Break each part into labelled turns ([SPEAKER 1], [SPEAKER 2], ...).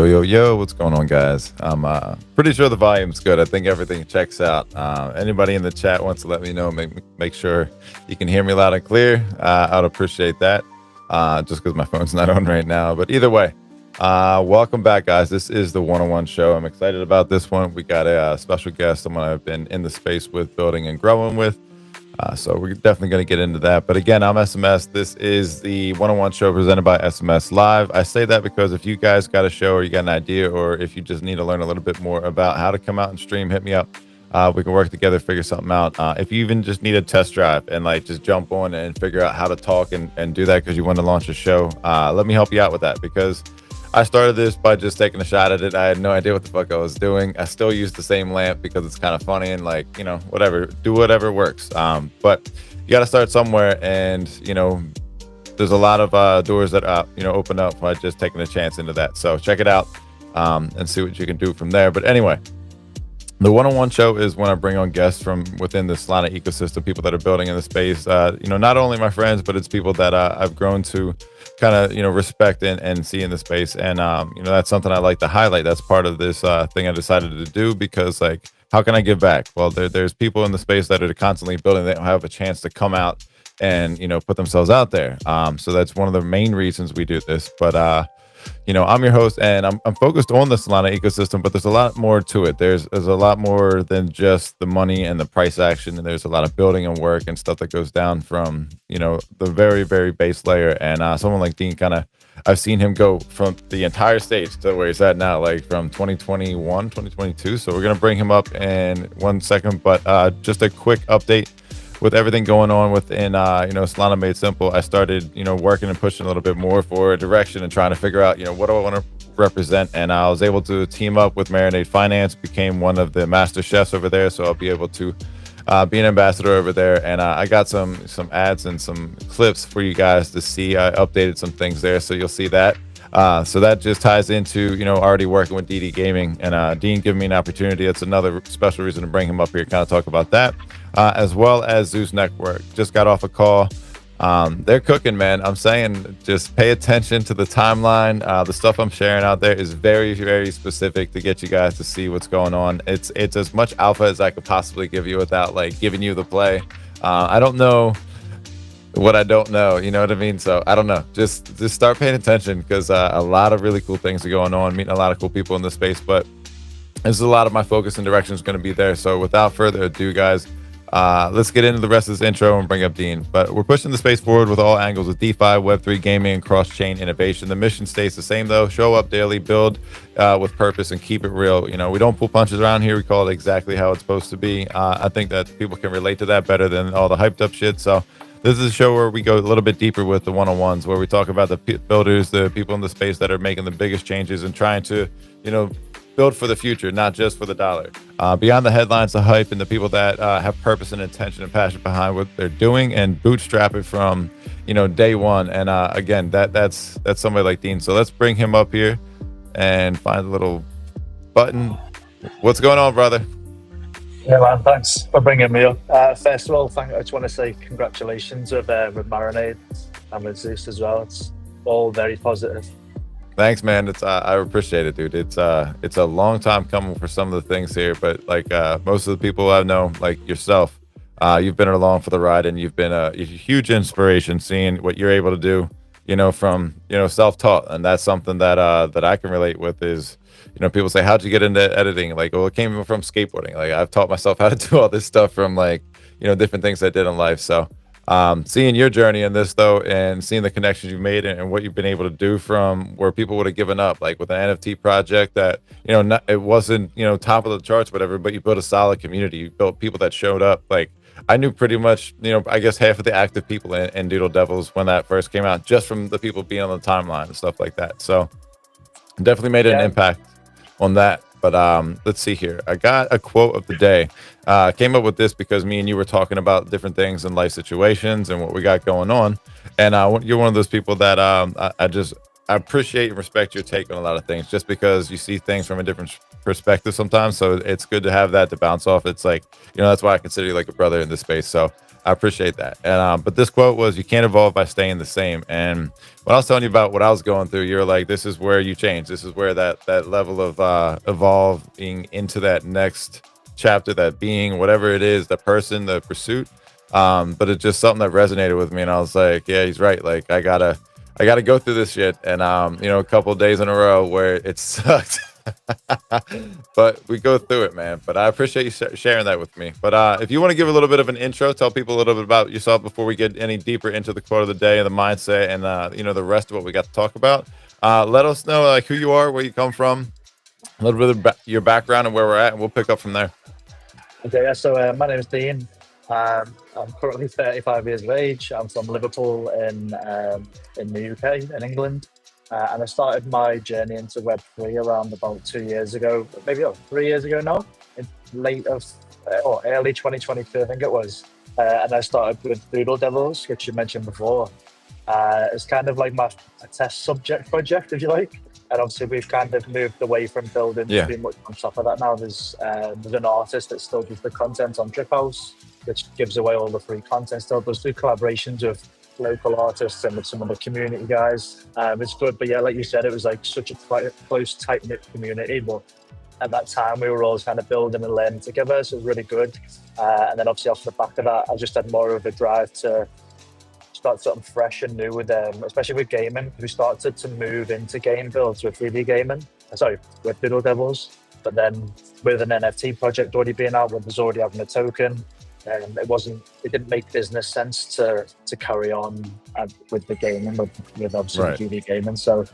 [SPEAKER 1] Yo, what's going on, guys? I'm pretty sure the volume's good. I think everything checks out. Anybody in the chat wants to let me know, make sure you can hear me loud and clear. I'd appreciate that, just because my phone's not on right now. But either way, welcome back, guys. This is the one-on-one show. I'm excited about this one. We got a special guest, someone I've been in the space with, building and growing with. So we're definitely going to get into that. But again, I'm SMS. This is the one-on-one show presented by SMS Live. I say that because if you guys got a show or you got an idea, or if you just need to learn a little bit more about how to come out and stream, hit me up. We can work together, figure something out. If you even just need a test drive and like just jump on and figure out how to talk and do that because you want to launch a show, let me help you out with that, because I started this by just taking a shot at it. I had no idea what the fuck I was doing. I still use the same lamp because it's kind of funny and like, you know, whatever, do whatever works. But you got to start somewhere, and, you know, there's a lot of doors that, you know, open up by just taking a chance into that. So check it out and see what you can do from there. But anyway, the one-on-one show is when I bring on guests from within the Solana ecosystem, people that are building in the space. You know, not only my friends, but it's people that I've grown to kind of, you know, respect and see in the space. And, you know, that's something I like to highlight. That's part of this thing I decided to do, because, like, how can I give back? Well, there's people in the space that are constantly building. They don't have a chance to come out and, you know, put themselves out there. So that's one of the main reasons we do this. But, you know, I'm your host, and I'm focused on the Solana ecosystem, but there's a lot more to it. There's a lot more than just the money and the price action, and there's a lot of building and work and stuff that goes down from, you know, the very, very base layer. And someone like Dean, I've seen him go from the entire stage to where he's at now, like from 2021, 2022. So we're going to bring him up in 1 second, but just a quick update. With everything going on within, you know, Solana Made Simple, I started, you know, working and pushing a little bit more for a direction and trying to figure out, you know, what do I want to represent. And I was able to team up with Marinade Finance, became one of the master chefs over there. So I'll be able to be an ambassador over there. And I got some ads and some clips for you guys to see. I updated some things there, so you'll see that. So that just ties into, you know, already working with DD Gaming, and Dean giving me an opportunity. That's another special reason to bring him up here, kind of talk about that, as well as Zeus Network. Just got off a call. They're cooking, man. I'm saying just pay attention to the timeline. The stuff I'm sharing out there is very, very specific to get you guys to see what's going on. It's as much alpha as I could possibly give you without like giving you the play. I don't know what I don't know, you know what I mean? So I don't know, just start paying attention, because a lot of really cool things are going on, meeting a lot of cool people in the space. But this is a lot of my focus and direction is going to be there. So without further ado, guys, let's get into the rest of this intro and bring up Dean. But we're pushing the space forward with all angles of DeFi, Web3, gaming, and cross-chain innovation. The mission stays the same, though: show up daily, build with purpose, and keep it real. You know, we don't pull punches around here. We call it exactly how it's supposed to be. I think that people can relate to that better than all the hyped up shit. So this is a show where we go a little bit deeper with the one-on-ones, where we talk about the builders, the people in the space that are making the biggest changes and trying to, you know, build for the future, not just for the dollar. Beyond the headlines, the hype, and the people that have purpose and intention and passion behind what they're doing, and bootstrap it from, you know, day one. And again, that's somebody like Dean. So let's bring him up here and find a little button. What's going on, brother?
[SPEAKER 2] Yeah, man, thanks for bringing me up. First of all, I just want to say congratulations with Marinade and with Zeus as well. It's all very positive.
[SPEAKER 1] Thanks, man. It's I appreciate it, dude. It's a long time coming for some of the things here, but like most of the people I know, like yourself, you've been along for the ride, and you've been a huge inspiration seeing what you're able to do, you know, from, you know, self-taught. And that's something that I can relate with is, you know, people say, how'd you get into editing? Like, well, it came from skateboarding. Like, I've taught myself how to do all this stuff from, like, you know, different things I did in life. So seeing your journey in this, though, and seeing the connections you've made and what you've been able to do from where people would have given up, like with an NFT project that, you know, it wasn't, you know, top of the charts, whatever, but you built a solid community. You built people that showed up. Like, I knew pretty much, you know, I guess half of the active people in Doodle Devils when that first came out, just from the people being on the timeline and stuff like that. So definitely made an impact on that. But let's see here. I got a quote of the day. Came up with this because me and you were talking about different things in life situations and what we got going on. And you're one of those people that I appreciate and respect your take on a lot of things, just because you see things from a different perspective sometimes. So it's good to have that to bounce off. It's like, you know, that's why I consider you like a brother in this space. So I appreciate that. And but this quote was, "You can't evolve by staying the same." And when I was telling you about what I was going through, you're like, "This is where you change. This is where that level of evolving into that next chapter, that being, whatever it is, the person, the pursuit." But it's just something that resonated with me, and I was like, "Yeah, he's right. Like, I gotta go through this shit." And a couple of days in a row where it sucked. But we go through it, man. But I appreciate you sharing that with me. But if you want to give a little bit of an intro, tell people a little bit about yourself before we get any deeper into the quote of the day and the mindset and the rest of what we got to talk about. Let us know like who you are, where you come from, a little bit of your background and where we're at, and we'll pick up from there.
[SPEAKER 2] Okay, yeah, so my name is Dean. I'm currently 35 years of age. I'm from Liverpool in the UK, in England. And I started my journey into Web3 around about 2 years ago, maybe 3 years ago now, in late of or early 2022, I think it was. And I started with Doodle Devils, which you mentioned before. It's kind of like my a test subject project, if you like. And obviously, we've kind of moved away from building
[SPEAKER 1] Yeah.
[SPEAKER 2] too much on top of that now. There's an artist that still does the content on Drip House, which gives away all the free content. Still does do collaborations with local artists and with some of the community guys. It's good, but yeah, like you said, it was like such a close, tight knit community. But at that time, we were always kind of building and learning together, so it was really good. And then obviously off the back of that, I just had more of a drive to start something fresh and new with them, especially with gaming. We started to move into game builds with 3D gaming. Sorry, with Doodle Devils. But then with an NFT project already being out, with us already having a token, it didn't make business sense to carry on with the gaming with obviously
[SPEAKER 1] Right.
[SPEAKER 2] 3D gaming. So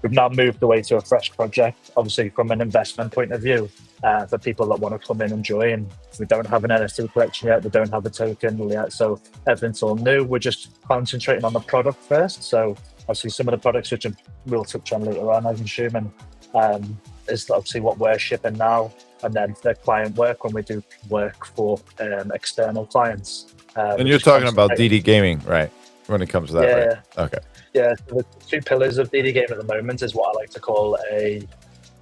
[SPEAKER 2] we've now moved away to a fresh project, obviously from an investment point of view, for people that want to come in and join. We don't have an NFT collection yet, we don't have a token yet, so everything's all new. We're just concentrating on the product first. So obviously some of the products which we'll touch on later on, I'm assuming, is obviously what we're shipping now. And then the client work, when we do work for external clients.
[SPEAKER 1] And you're talking about DD Gaming, right? When it comes to that,
[SPEAKER 2] Yeah.
[SPEAKER 1] right? Okay.
[SPEAKER 2] Yeah, so the two pillars of DD Game at the moment is what I like to call an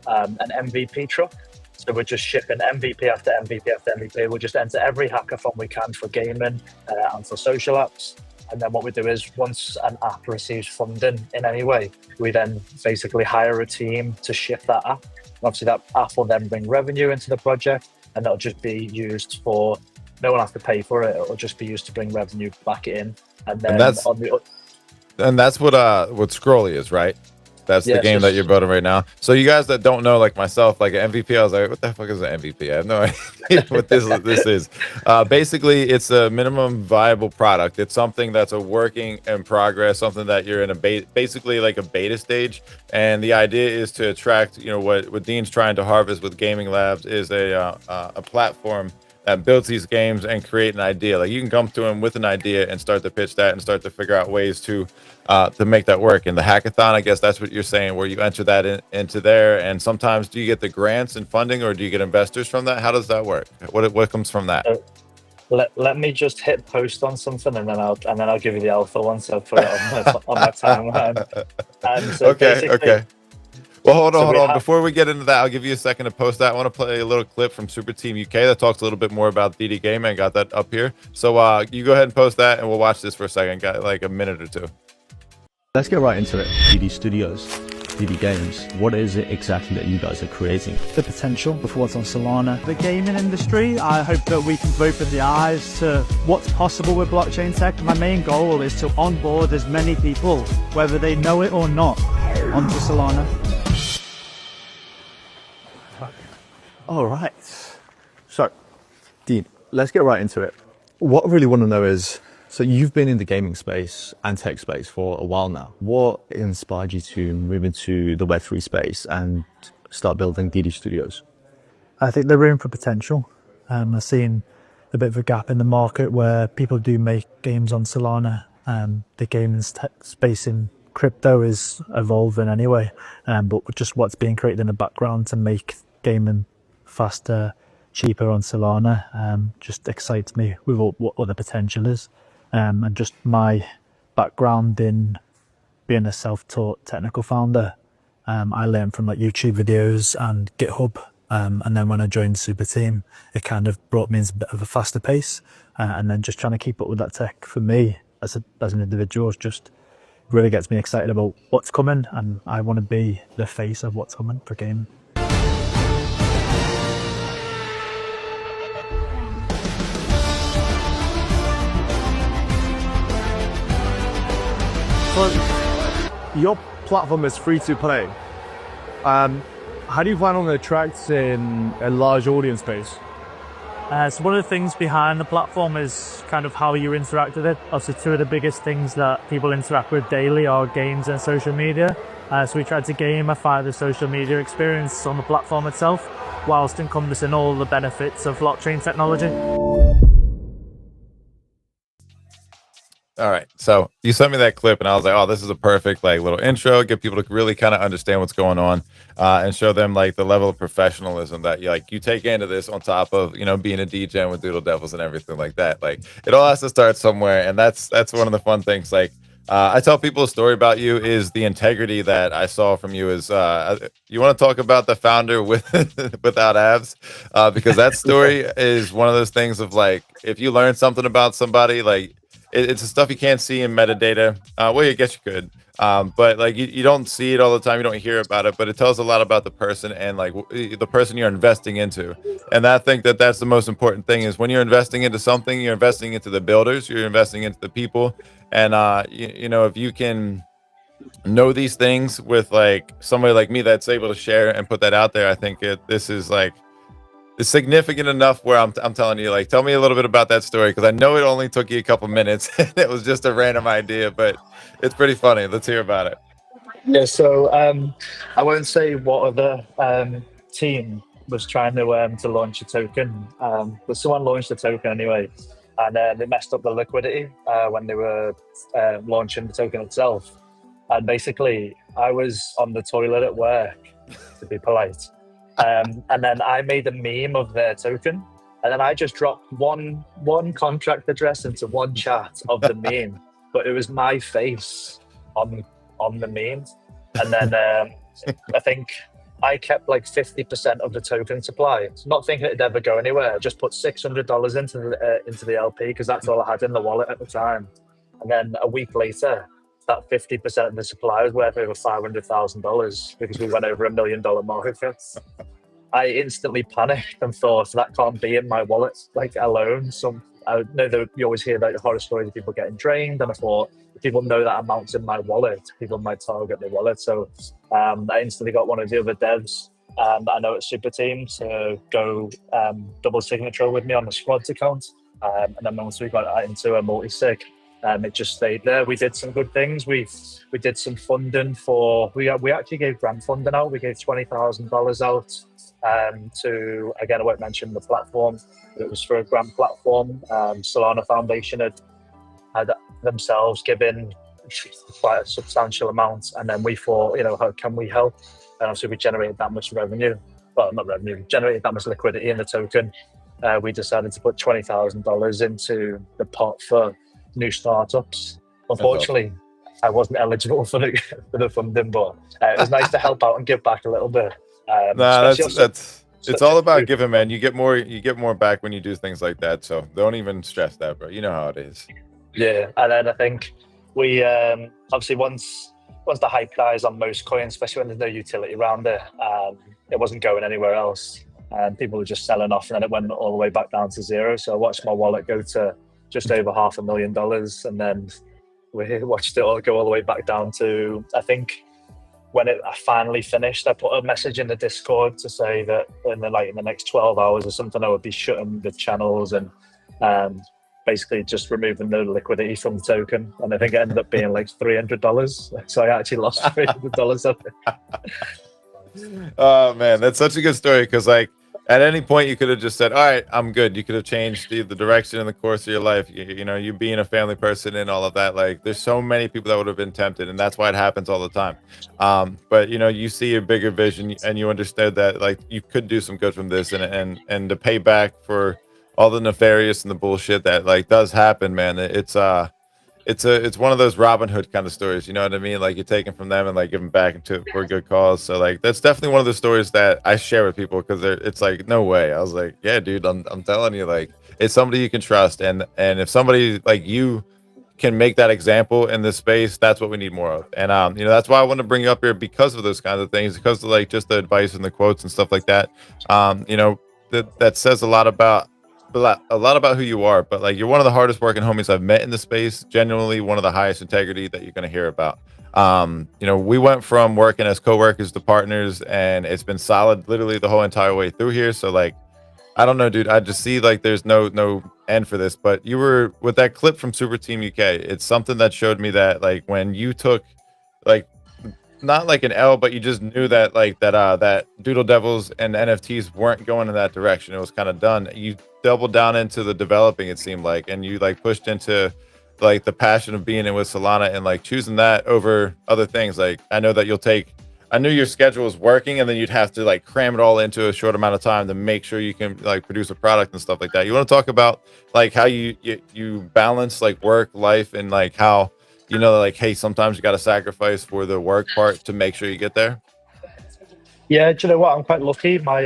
[SPEAKER 2] MVP truck. So we're just shipping MVP after MVP after MVP. We'll just enter every hackathon we can for gaming and for social apps. And then what we do is once an app receives funding in any way, we then basically hire a team to ship that app. Obviously, that app will then bring revenue into the project, and that'll just be used for. No one will have to pay for it. It'll just be used to bring revenue back in. And then
[SPEAKER 1] that's what Scrolly is, right? That's the game that you're building right now. So you guys that don't know, like myself, like an MVP, I was like, what the fuck is an MVP? I have no idea what this is. Basically, it's a minimum viable product. It's something that's a working in progress, something that you're in basically like a beta stage. And the idea is to attract, what Dean's trying to harvest with Gaming Labs is a platform that builds these games and create an idea. Like you can come to him with an idea and start to pitch that and start to figure out ways to make that work. In the hackathon, I guess that's what you're saying, where you enter that into there. And sometimes do you get the grants and funding, or do you get investors from that? How does that work? What comes from that?
[SPEAKER 2] Let me just hit post on something, and then I'll give you the alpha once I put it on my timeline. So
[SPEAKER 1] Okay. Well, hold on. Before we get into that, I'll give you a second to post that. I want to play a little clip from Super Team UK that talks a little bit more about DD Game. I got that up here. So you go ahead and post that, and we'll watch this for a second. Got like a minute or two.
[SPEAKER 3] Let's get right into it. DD Studios, DD Games. What is it exactly that you guys are creating?
[SPEAKER 4] The potential before what's on Solana. The gaming industry, I hope that we can open the eyes to what's possible with blockchain tech. My main goal is to onboard as many people, whether they know it or not, onto Solana.
[SPEAKER 3] All right. So, Dean, let's get right into it. What I really want to know is, so you've been in the gaming space and tech space for a while now. What inspired you to move into the Web3 space and start building DD Studios?
[SPEAKER 4] I think the room for potential. I've seen a bit of a gap in the market where people do make games on Solana. The gaming space in crypto is evolving anyway, but just what's being created in the background to make gaming faster, cheaper on Solana just excites me with what the potential is. And just my background in being a self-taught technical founder, I learned from like YouTube videos and GitHub, and then when I joined Super Team, it kind of brought me into a bit of a faster pace. and then just trying to keep up with that tech for me as an individual is just really gets me excited about what's coming, and I want to be the face of what's coming for gaming.
[SPEAKER 3] So your platform is free to play. How do you plan on attracting a large audience base?
[SPEAKER 4] So one of the things behind the platform is kind of how you interact with it. Obviously, two of the biggest things that people interact with daily are games and social media. So we tried to gamify the social media experience on the platform itself, whilst encompassing all the benefits of blockchain technology.
[SPEAKER 1] All right. So you sent me that clip and I was like, oh, this is a perfect like little intro, get people to really kind of understand what's going on, and show them like the level of professionalism that you take into this on top of, being a DJ with Doodle Devils and everything like that. Like it all has to start somewhere. And that's one of the fun things. Like, I tell people a story about you is the integrity that I saw from you is, you want to talk about the founder with without abs, because that story is one of those things of like, if you learn something about somebody, like, it's the stuff you can't see in metadata. Well, I guess you could, but like you don't see it all the time. You don't hear about it, but it tells a lot about the person and like the person you're investing into. And I think that that's the most important thing is when you're investing into something, you're investing into the builders, you're investing into the people. And if you can know these things with like somebody like me that's able to share and put that out there, I think this is like. It's significant enough where I'm telling you, like, tell me a little bit about that story because I know it only took you a couple minutes and it was just a random idea, but it's pretty funny. Let's hear about it.
[SPEAKER 2] Yeah, so I won't say what other team was trying to launch a token, but someone launched a token anyway, and they messed up the liquidity when they were launching the token itself. And basically, I was on the toilet at work, to be polite. And then I made a meme of their token, and then I just dropped one contract address into one chat of the meme, but it was my face on the meme. And then I think I kept like 50% of the token supply, not thinking it'd ever go anywhere. I just put $600 into the LP because that's all I had in the wallet at the time. And then a week later, that 50% of the supply was worth over $500,000 because we went over $1 million market. I instantly panicked and thought that can't be in my wallet, like alone. I know that you always hear about horror stories of people getting drained, and I thought if people know that amount's in my wallet, people might target the wallet. So I instantly got one of the other devs I know at Super Team to go double signature with me on the squads account, and then once we got into a multi-sig, it just stayed there. We did some good things. We did some funding we actually gave grant funding out. We gave $20,000 out to, again, I won't mention the platform, but it was for a grant platform. Solana Foundation had themselves given quite a substantial amount, and then we thought, how can we help? And obviously we generated that much revenue, well, not revenue, generated that much liquidity in the token. We decided to put $20,000 into the pot for new startups. Unfortunately, I wasn't eligible for the funding, but it was nice to help out and give back a little bit.
[SPEAKER 1] It's all about giving, man. You get more back when you do things like that. So don't even stress that, bro. You know how it is.
[SPEAKER 2] Yeah, and then I think we obviously once the hype dies on most coins, especially when there's no utility around it, it wasn't going anywhere else, and people were just selling off, and then it went all the way back down to zero. So I watched my wallet go to just over $500,000, and then we watched it all go all the way back down to, I think, when I finally finished, I put a message in the Discord to say that in the next 12 hours or something, I would be shutting the channels and basically just removing the liquidity from the token. And I think it ended up being like $300. So I actually lost $300 of it.
[SPEAKER 1] Oh man, that's such a good story because like at any point you could have just said, all right, I'm good. You could have changed the direction and the course of your life. You being a family person and all of that. Like there's so many people that would have been tempted, and that's why it happens all the time. But you see a bigger vision and you understood that like you could do some good from this and to pay back for all the nefarious and the bullshit that like does happen, man. It's one of those Robin Hood kind of stories, you know what I mean? Like you're taking from them and like giving back into for a good cause. So like that's definitely one of the stories that I share with people because it's like no way. I was like, yeah, dude, I'm telling you, like it's somebody you can trust, and if somebody like you can make that example in this space, that's what we need more of. And you know, that's why I want to bring you up here, because of those kinds of things, because of like just the advice and the quotes and stuff like that. You know, that says a lot about who you are. But like, you're one of the hardest working homies I've met in the space. Genuinely one of the highest integrity that you're going to hear about. You know, we went from working as co-workers to partners, and it's been solid literally the whole entire way through here. So like, I don't know, dude. I just see like there's no end for this. But you were with that clip from Super Team UK. It's something that showed me that like when you took like not like an L, but you just knew that like that Doodle Devils and NFTs weren't going in that direction. It was kind of done. You doubled down into the developing, it seemed like, and you like pushed into like the passion of being in with Solana and like choosing that over other things. Like I knew your schedule was working, and then you'd have to like cram it all into a short amount of time to make sure you can like produce a product and stuff like that. You want to talk about like how you balance like work life, and like how, you know, like, hey, sometimes you got to sacrifice for the work part to make sure you get there.
[SPEAKER 2] Yeah, do you know what? I'm quite lucky. My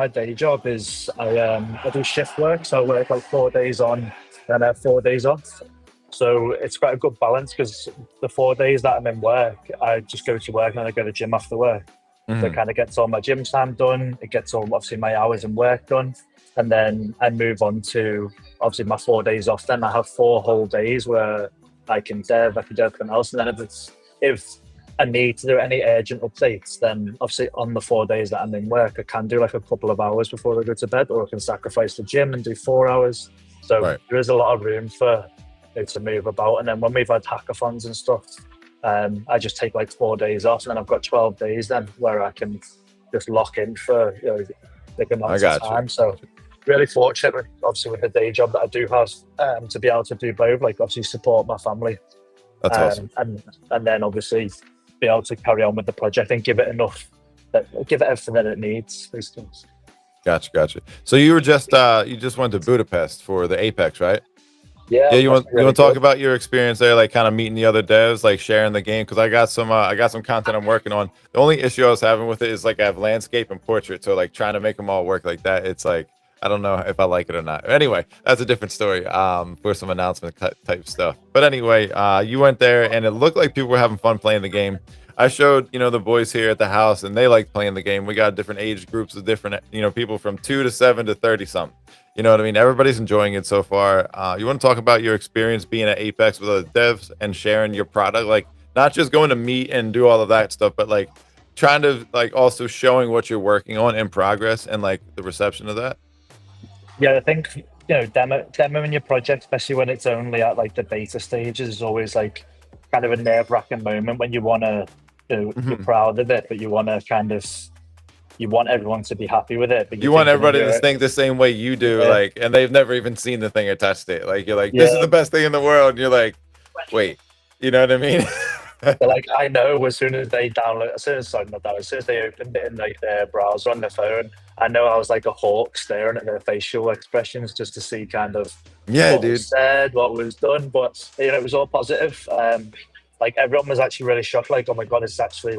[SPEAKER 2] day job is I do shift work, so I work like 4 days on and 4 days off. So it's quite a good balance, because the 4 days that I'm in work, I just go to work and I go to gym after work. So it
[SPEAKER 1] Mhm.
[SPEAKER 2] kind of gets all my gym time done. It gets all obviously my hours in work done, and then I move on to obviously my 4 days off. Then I have 4 whole days where I can dev, I can do everything else, and then if I need to do any urgent updates, then obviously on the 4 days that I'm in work, I can do like a couple of hours before I go to bed, or I can sacrifice the gym and do 4 hours. So
[SPEAKER 1] Right.
[SPEAKER 2] there is a lot of room for to move about. And then when we've had hackathons and stuff, I just take like 4 days off, and then I've got 12 days then where I can just lock in for, you know, big
[SPEAKER 1] I
[SPEAKER 2] amounts of
[SPEAKER 1] got you.
[SPEAKER 2] time. So really fortunate, obviously, with the day job that I do have, to be able to do both, like obviously support my family,
[SPEAKER 1] That's awesome.
[SPEAKER 2] and then obviously be able to carry on with the project and give it give it everything that it needs, basically.
[SPEAKER 1] Gotcha. So you just went to Budapest for the Apex, right?
[SPEAKER 2] Yeah,
[SPEAKER 1] Yeah,
[SPEAKER 2] it was actually
[SPEAKER 1] you
[SPEAKER 2] really
[SPEAKER 1] want to talk
[SPEAKER 2] good.
[SPEAKER 1] about your experience there, like kind of meeting the other devs, like sharing the game? Because I got some content I'm working on. The only issue I was having with it is like I have landscape and portrait, so like trying to make them all work like that, it's like I don't know if I like it or not. Anyway, that's a different story. For some announcement type stuff. But anyway, you went there and it looked like people were having fun playing the game. I showed, you know, the boys here at the house, and they liked playing the game. We got different age groups of different, you know, people from 2 to 7 to 30 something. You know what I mean? Everybody's enjoying it so far. You want to talk about your experience being at Apex with other devs and sharing your product, like not just going to meet and do all of that stuff, but like trying to like also showing what you're working on in progress and like the reception of that.
[SPEAKER 2] Yeah, I think, demoing your project, especially when it's only at like the beta stages, is always like kind of a nerve-wracking moment when you want to, you're
[SPEAKER 1] Mhm.
[SPEAKER 2] proud of it, but you want to you want everyone to be happy with it, but you're
[SPEAKER 1] You want
[SPEAKER 2] thinking in
[SPEAKER 1] everybody to
[SPEAKER 2] your,
[SPEAKER 1] think the same way you do,
[SPEAKER 2] yeah,
[SPEAKER 1] like, and they've never even seen the thing or touched it. Like, you're like, this is
[SPEAKER 2] yeah.
[SPEAKER 1] the best thing in the world. And you're like, wait, you know what I mean?
[SPEAKER 2] But like I know as soon as they download, as soon as sorry, not download, as soon as they opened it in like their browser on their phone, I know I was like a hawk staring at their facial expressions just to see kind of
[SPEAKER 1] Yeah,
[SPEAKER 2] what was
[SPEAKER 1] dude.
[SPEAKER 2] said, what was done. But it was all positive. Like everyone was actually really shocked. Like, oh my god, it's actually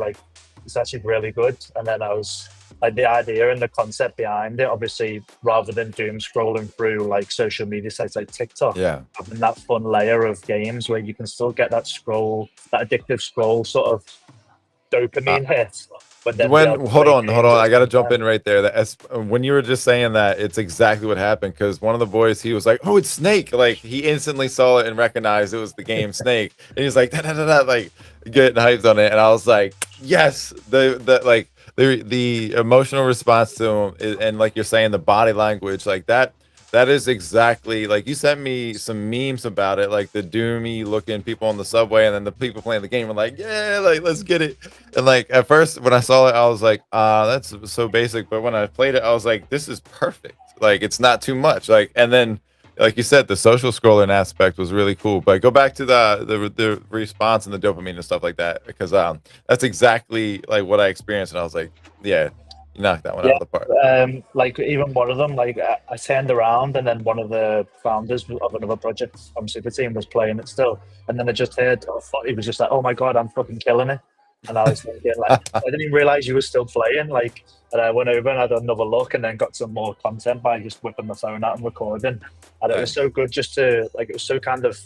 [SPEAKER 2] really good. And then I was like, the idea and the concept behind it, obviously, rather than doom scrolling through like social media sites like TikTok,
[SPEAKER 1] Yeah.
[SPEAKER 2] having that fun layer of games where you can still get that addictive scroll sort of
[SPEAKER 1] Uh,
[SPEAKER 2] dopamine hit, but then be able
[SPEAKER 1] when
[SPEAKER 2] to play
[SPEAKER 1] hold
[SPEAKER 2] games
[SPEAKER 1] on,
[SPEAKER 2] at
[SPEAKER 1] I
[SPEAKER 2] the
[SPEAKER 1] gotta
[SPEAKER 2] same
[SPEAKER 1] jump
[SPEAKER 2] time.
[SPEAKER 1] in right there. When you were just saying that, it's exactly what happened, because one of the boys, he was like, oh, it's Snake. Like, he instantly saw it and recognized it was the game Snake, and he's like, da, da, da, da, like getting hyped on it. And I was like, yes, the emotional response to him and like you're saying, the body language, like that is exactly like you sent me some memes about it, like the doomy looking people on the subway, and then the people playing the game were like, yeah, like let's get it. And like at first when I saw it, I was like, that's so basic. But when I played it, I was like, this is perfect. Like, it's not too much. Like, and then like you said, the social scrolling aspect was really cool. But go back to the response and the dopamine and stuff like that, because that's exactly like what I experienced, and I was like, yeah, you knocked that one out
[SPEAKER 2] Yeah,
[SPEAKER 1] of the park.
[SPEAKER 2] like even one of them, like I turned around and then one of the founders of another project on Super Team was playing it still, and then I just heard, he was just like, "Oh my god, I'm fucking killing it," And I was thinking, like, I didn't even realize you were still playing. Like, and I went over and had another look, and then got some more content by just whipping my phone out and recording. And it was so good just to like. It was so kind of.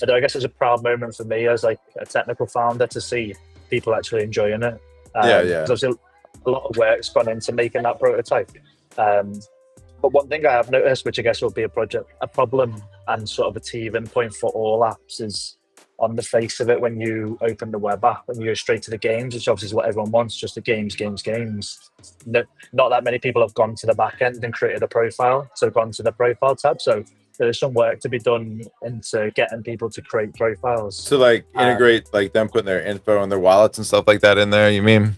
[SPEAKER 2] I don't know, I guess it's a proud moment for me as like a technical founder to see people actually enjoying it.
[SPEAKER 1] Yeah.
[SPEAKER 2] 'Cause obviously a lot of work's gone into making that prototype. Um, but one thing I have noticed, which I guess will be a problem, and sort of a teething point for all apps, is on the face of it when you open the web app and you go straight to the games, which obviously is what everyone wants, just the games. No, not that many people have gone to the back end and created a profile, so gone to the profile tab. So there's some work to be done into getting people to create profiles.
[SPEAKER 1] To like integrate like them putting their info and their wallets and stuff like that in there, you mean?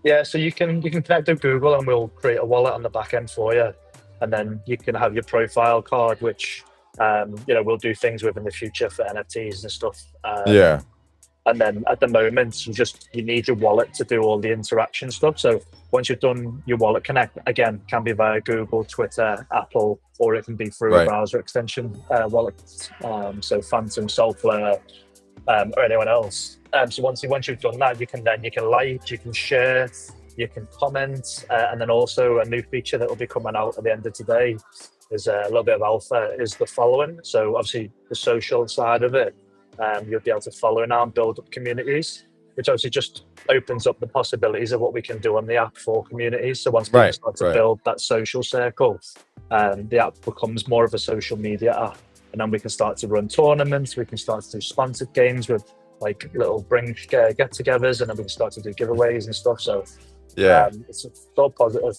[SPEAKER 2] Yeah, so you can connect to Google and we'll create a wallet on the back end for you, and then you can have your profile card, which we'll do things with in the future for NFTs and stuff.
[SPEAKER 1] Yeah.
[SPEAKER 2] And then at the moment, you need your wallet to do all the interaction stuff. So once you've done your wallet connect, again, can be via Google, Twitter, Apple, or it can be through a browser extension wallet. So Phantom, Soulflare, or anyone else. So once you've done that, you can like, you can share, you can comment, and then also a new feature that will be coming out at the end of today is a little bit of alpha, is the following. So obviously the social side of it, you'll be able to follow now and build up communities, which obviously just opens up the possibilities of what we can do on the app for communities. So once people start to build that social circle, the app becomes more of a social media app. And then we can start to run tournaments, we can start to do sponsored games with like little get-togethers, and then we can start to do giveaways and stuff. So it's all positive.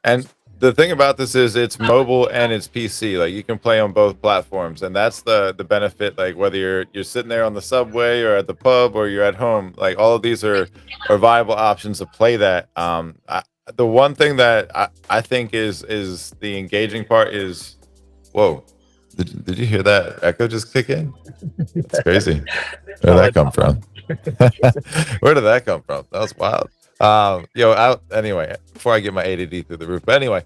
[SPEAKER 1] And the thing about this is it's mobile and it's PC. Like you can play on both platforms, and that's the benefit. Like whether you're sitting there on the subway or at the pub or you're at home, like all of these are viable options to play that. The one thing that I think is the engaging part is, whoa, did you hear that echo just kick in? That's crazy. Where did that come from? Where did that come from? That was wild. Anyway, before I get my ADD through the roof, but anyway,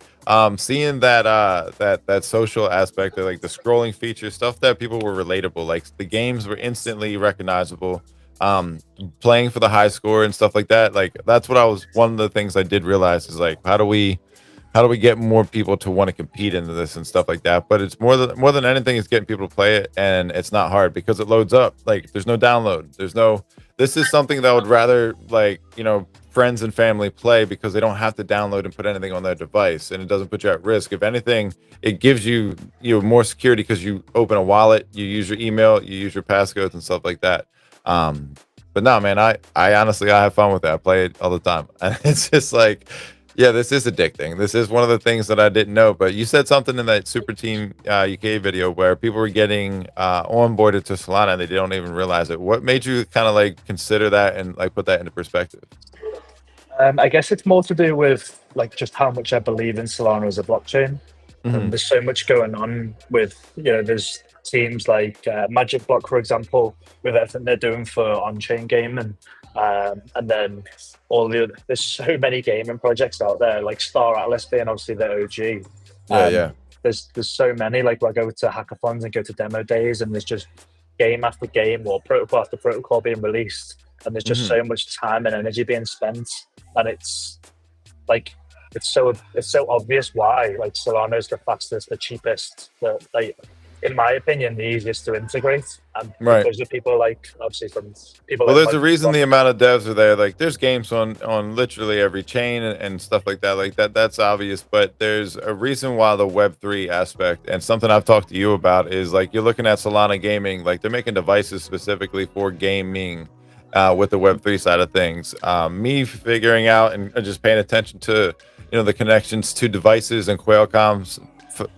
[SPEAKER 1] seeing that social aspect of like the scrolling feature stuff, that people were relatable, like the games were instantly recognizable, playing for the high score and stuff like that. Like that's what one of the things I did realize is like, how do we get more people to want to compete into this and stuff like that? But it's more than anything, it's getting people to play it, and it's not hard because it loads up. Like there's no download, this is something that I would rather like, friends and family play, because they don't have to download and put anything on their device, and it doesn't put you at risk. If anything, it gives you more security because you open a wallet, you use your email, you use your passcodes and stuff like that. But no, man, I honestly, I have fun with that. I play it all the time, and it's just like, yeah, this is addicting. This is one of the things that I didn't know. But you said something in that Super Team UK video where people were getting onboarded to Solana and they don't even realize it. What made you kind of like consider that and like put that into perspective?
[SPEAKER 2] I guess it's more to do with like just how much I believe in Solana as a blockchain. And there's so much going on with, there's teams like Magic Block, for example, with everything they're doing for on-chain gaming. And then there's so many gaming projects out there, like Star Atlas being obviously the OG. There's so many. Like I go to hackathons and go to demo days, and there's just game after game or protocol after protocol being released, and there's just so much time and energy being spent, and it's like it's so obvious why like Solana is the fastest, the cheapest, in my opinion, the easiest to integrate. And because of people like, obviously from people.
[SPEAKER 1] Well, there's a reason the amount of devs are there. Like there's games on literally every chain and stuff like that. Like that's obvious, but there's a reason why the Web3 aspect, and something I've talked to you about, is like you're looking at Solana Gaming, like they're making devices specifically for gaming with the Web3 side of things. Me figuring out and just paying attention to, the connections to devices and Qualcomm's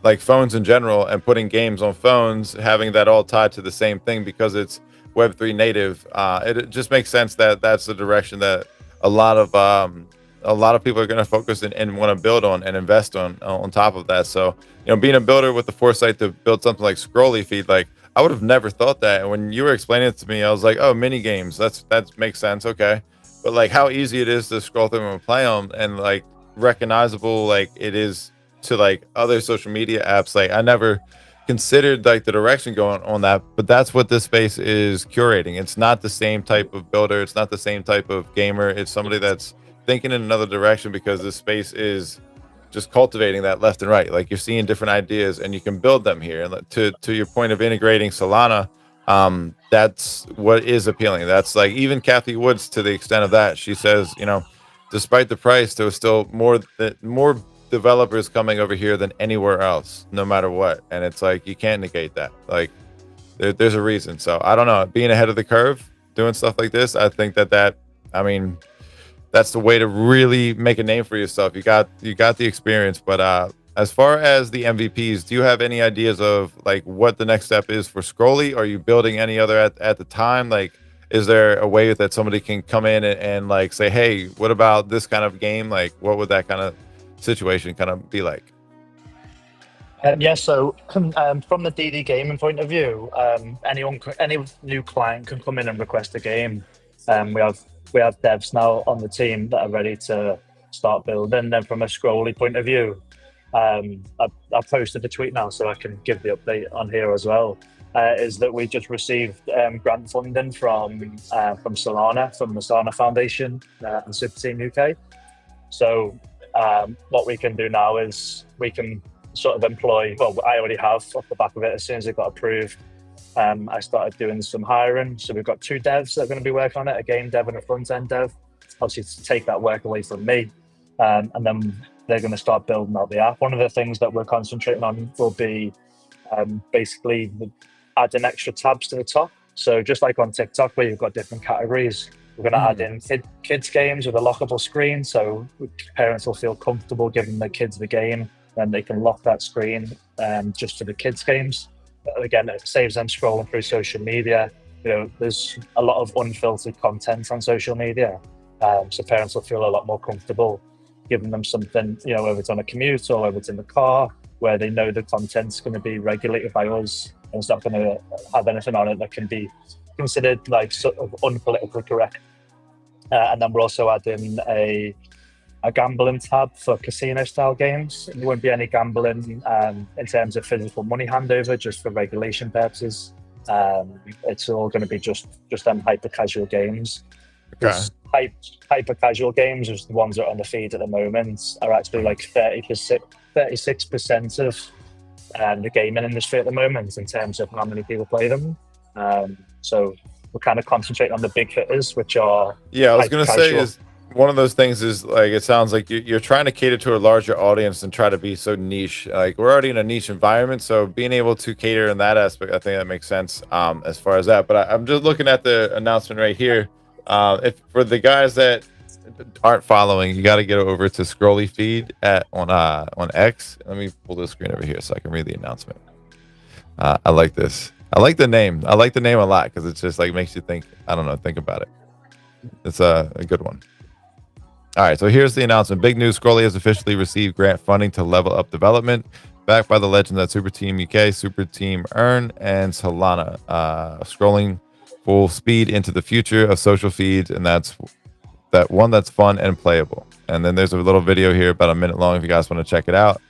[SPEAKER 1] like phones in general, and putting games on phones, having that all tied to the same thing because it's Web3 native. It just makes sense that that's the direction that a lot of people are going to focus and want to build on and invest on top of that. So, being a builder with the foresight to build something like Scrolly Feed, like I would have never thought that. And when you were explaining it to me, I was like, oh, mini games, that makes sense. Okay. But like how easy it is to scroll through them and play them, and like recognizable like it is to like other social media apps. Like I never considered like the direction going on that, but that's what this space is curating. It's not the same type of builder, it's not the same type of gamer. It's somebody that's thinking in another direction, because this space is just cultivating that left and right. Like, you're seeing different ideas and you can build them here. And to your point of integrating Solana, that's what is appealing. That's like, even Kathy Woods, to the extent of that, she says, you know, despite the price, there was still more developers coming over here than anywhere else, no matter what. And it's like, you can't negate that. Like, there's a reason. So I don't know, being ahead of the curve, doing stuff like this, I think I mean, that's the way to really make a name for yourself. You got the experience. But as far as the MVPs, do you have any ideas of like what the next step is for Scrolly? Are you building any other at the time? Like, is there a way that somebody can come in and like say, hey, what about this kind of game? Like, what would that kind of situation kind of be like?
[SPEAKER 2] Yeah, so from the DD gaming point of view, any new client can come in and request a game. We have devs now on the team that are ready to start building. Then from a Scrolly point of view, I've posted a tweet now, so I can give the update on here as well. Is that we just received grant funding from Solana, from the Solana Foundation and Super Team UK. So what we can do now is we can sort of employ, well, I already have off the back of it. As soon as it got approved, I started doing some hiring. So we've got 2 devs that are going to be working on it, a game dev and a front-end dev, obviously to take that work away from me. And then they're going to start building out the app. One of the things that we're concentrating on will be basically adding extra tabs to the top. So just like on TikTok, where you've got different categories, we're going to add in kids games with a lockable screen, so parents will feel comfortable giving their kids the game, and they can lock that screen just for the kids games. Again, it saves them scrolling through social media. You know, there's a lot of unfiltered content on social media, so parents will feel a lot more comfortable giving them something, you know, whether it's on a commute or whether it's in the car, where they know the content's going to be regulated by us and it's not going to have anything on it that can be considered like sort of unpolitically correct. And then we're also adding a gambling tab for casino style games. There won't be any gambling in terms of physical money handover, just for regulation purposes. It's all going to be just them hyper casual games.
[SPEAKER 1] Okay.
[SPEAKER 2] Hyper casual games, is the ones that are on the feed at the moment, are actually like 36% of the gaming industry at the moment in terms of how many people play them. So we're kind of concentrating on the big hitters, which are
[SPEAKER 1] I was going to say is one of those things is like, it sounds like you're trying to cater to a larger audience and try to be so niche. Like, we're already in a niche environment, so being able to cater in that aspect, I think that makes sense as far as that. But I'm just looking at the announcement right here. If for the guys that aren't following, you got to get over to Scrolly feed on X. Let me pull the screen over here so I can read the announcement. I like this. I like the name. I like the name a lot because it's just like makes you think. I don't know. Think about it. It's a good one. All right. So here's the announcement. Big news. Scrolly has officially received grant funding to level up development, backed by the legends at Super Team UK, Super Team Earn, and Solana. Scrolling full speed into the future of social feeds, and that's fun and playable. And then there's a little video here about a minute long if you guys want to check it out.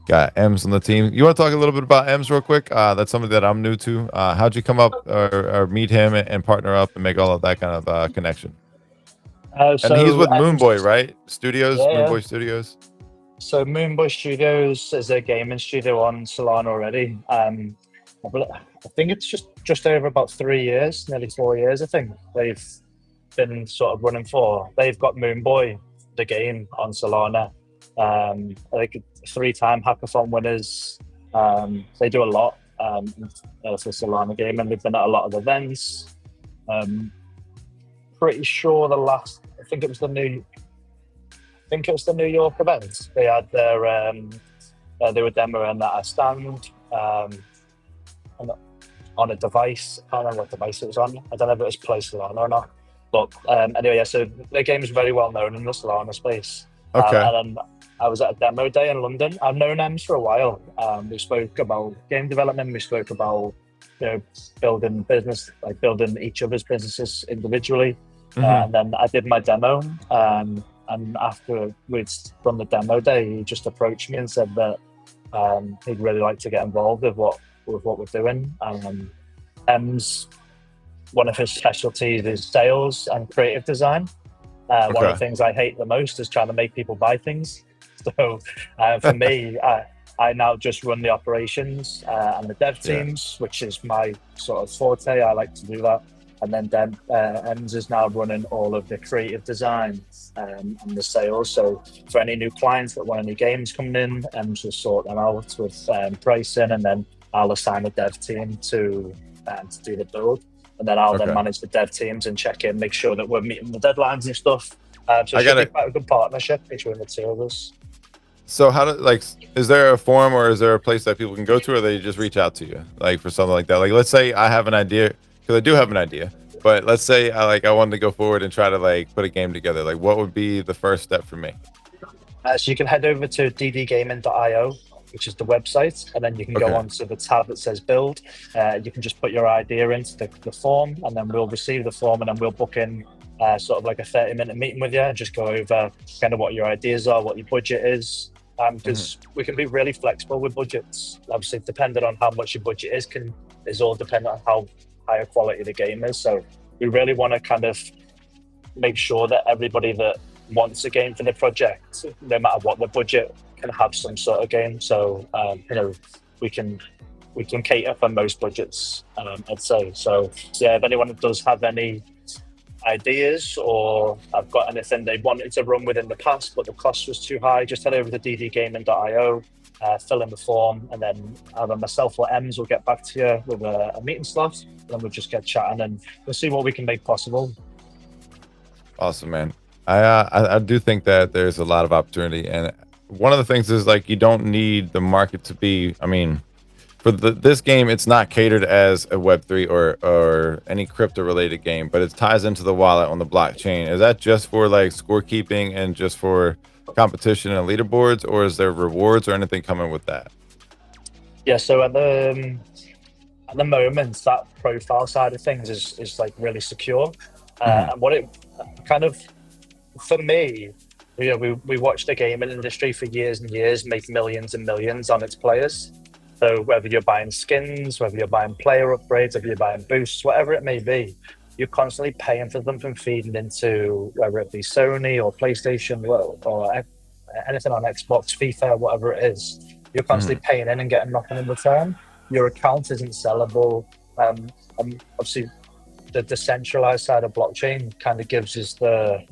[SPEAKER 1] Got Ems on the team. You want to talk a little bit about Ems real quick? That's something that I'm new to. How'd you come up or meet him and partner up and make all of that kind of connection? And he's with Moonboy, right? Studios, yeah. Moonboy Studios.
[SPEAKER 2] So Moonboy Studios is a gaming studio on Solana already. I think it's just over about 3 years, nearly 4 years. I think they've been sort of running for. They've got Moonboy, the game, on Solana. I think 3-time hackathon winners. They do a lot for Solana gaming. They've been at a lot of events. Pretty sure I think it was the New York event. They had their they were demoing that at a stand on a device. I can't remember what device it was on. I don't know if it was Play Solana or not. But anyway, yeah, so their game is very well known in the Solana space.
[SPEAKER 1] Okay.
[SPEAKER 2] And then I was at a demo day in London. I've known Ems for a while. We spoke about game development. We spoke about, you know, building business, like building each other's businesses individually. And then I did my demo. And afterwards, from the demo day, he just approached me and said that he'd really like to get involved with what with what we're doing. Em's one of his specialties is sales and creative design. One of the things I hate the most is trying to make people buy things. So for me, I now just run the operations and the dev teams, which is my sort of forte. I like to do that. And then Ems is now running all of the creative design and the sales. So for any new clients that want any games coming in, Ems will sort them out with pricing, and then I'll assign a dev team to do the build. And then I'll then manage the dev teams and check in, make sure that we're meeting the deadlines and stuff. So it should be quite a good partnership between the two of us.
[SPEAKER 1] So how is there a forum or is there a place that people can go to, or they just reach out to you like for something like that? Like, let's say I have an idea, because I do have an idea, but let's say I wanted to go forward and try to like put a game together. Like, what would be the first step for me?
[SPEAKER 2] So you can head over to ddgaming.io, which is the website, and then you can go on to the tab that says build. You can just put your idea into the form, and then we'll receive the form, and then we'll book in sort of like a 30-minute meeting with you and just go over kind of what your ideas are, what your budget is. Because we can be really flexible with budgets. Obviously, depending on how much your budget is all dependent on how higher quality the game is. So we really want to kind of make sure that everybody that wants a game for the project, no matter what the budget, can have some sort of game. So we can cater for most budgets, I'd say. So yeah, if anyone does have any ideas or I've got anything they wanted to run with in the past but the cost was too high, just head over to ddgaming.io, fill in the form, and then either myself or Ems will get back to you with a meeting slot, and then we'll just get chatting and we'll see what we can make possible.
[SPEAKER 1] Awesome, man. I do think that there's a lot of opportunity, and one of the things is like you don't need the market to be, I mean, for this game, it's not catered as a Web3 or any crypto related game, but it ties into the wallet on the blockchain. Is that just for like scorekeeping and just for competition and leaderboards, or is there rewards or anything coming with that?
[SPEAKER 2] Yeah, so at the moment, that profile side of things is like really secure. And what it kind of, for me, we watched the gaming industry for years and years make millions and millions on its players. So whether you're buying skins, whether you're buying player upgrades, whether you're buying boosts, whatever it may be, you're constantly paying for them and feeding into, whether it be Sony or PlayStation or anything on Xbox, FIFA, whatever it is. You're constantly paying in and getting nothing in return. Your account isn't sellable. Obviously, the decentralized side of blockchain kind of gives us the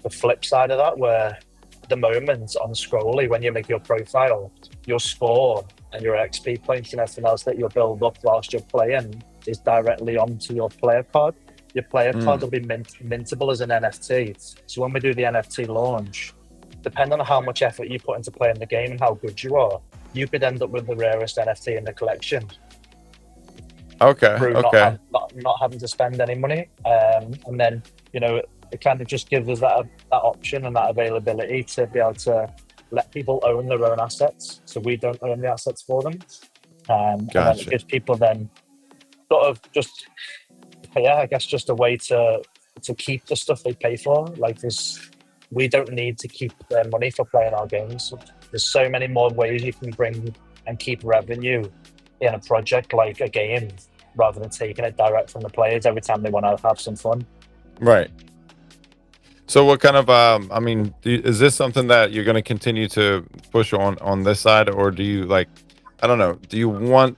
[SPEAKER 2] flip side of that, where at the moment on Scrolly, when you make your profile, your score and your XP points and everything else that you'll build up whilst you're playing is directly onto your player card. Your player card will be mintable as an NFT. So when we do the NFT launch, depending on how much effort you put into playing the game and how good you are, you could end up with the rarest NFT in the collection. Through not having to spend any money. And then, it kind of just gives us that option and that availability to be able to let people own their own assets, so we don't own the assets for them. And then it gives people then sort of just, I guess, just a way to keep the stuff they pay for. Like this, we don't need to keep their money for playing our games. There's so many more ways you can bring and keep revenue in a project like a game, rather than taking it direct from the players every time they want to have some fun.
[SPEAKER 1] Right. So what kind of, is this something that you're going to continue to push on this side, or do you I don't know, do you want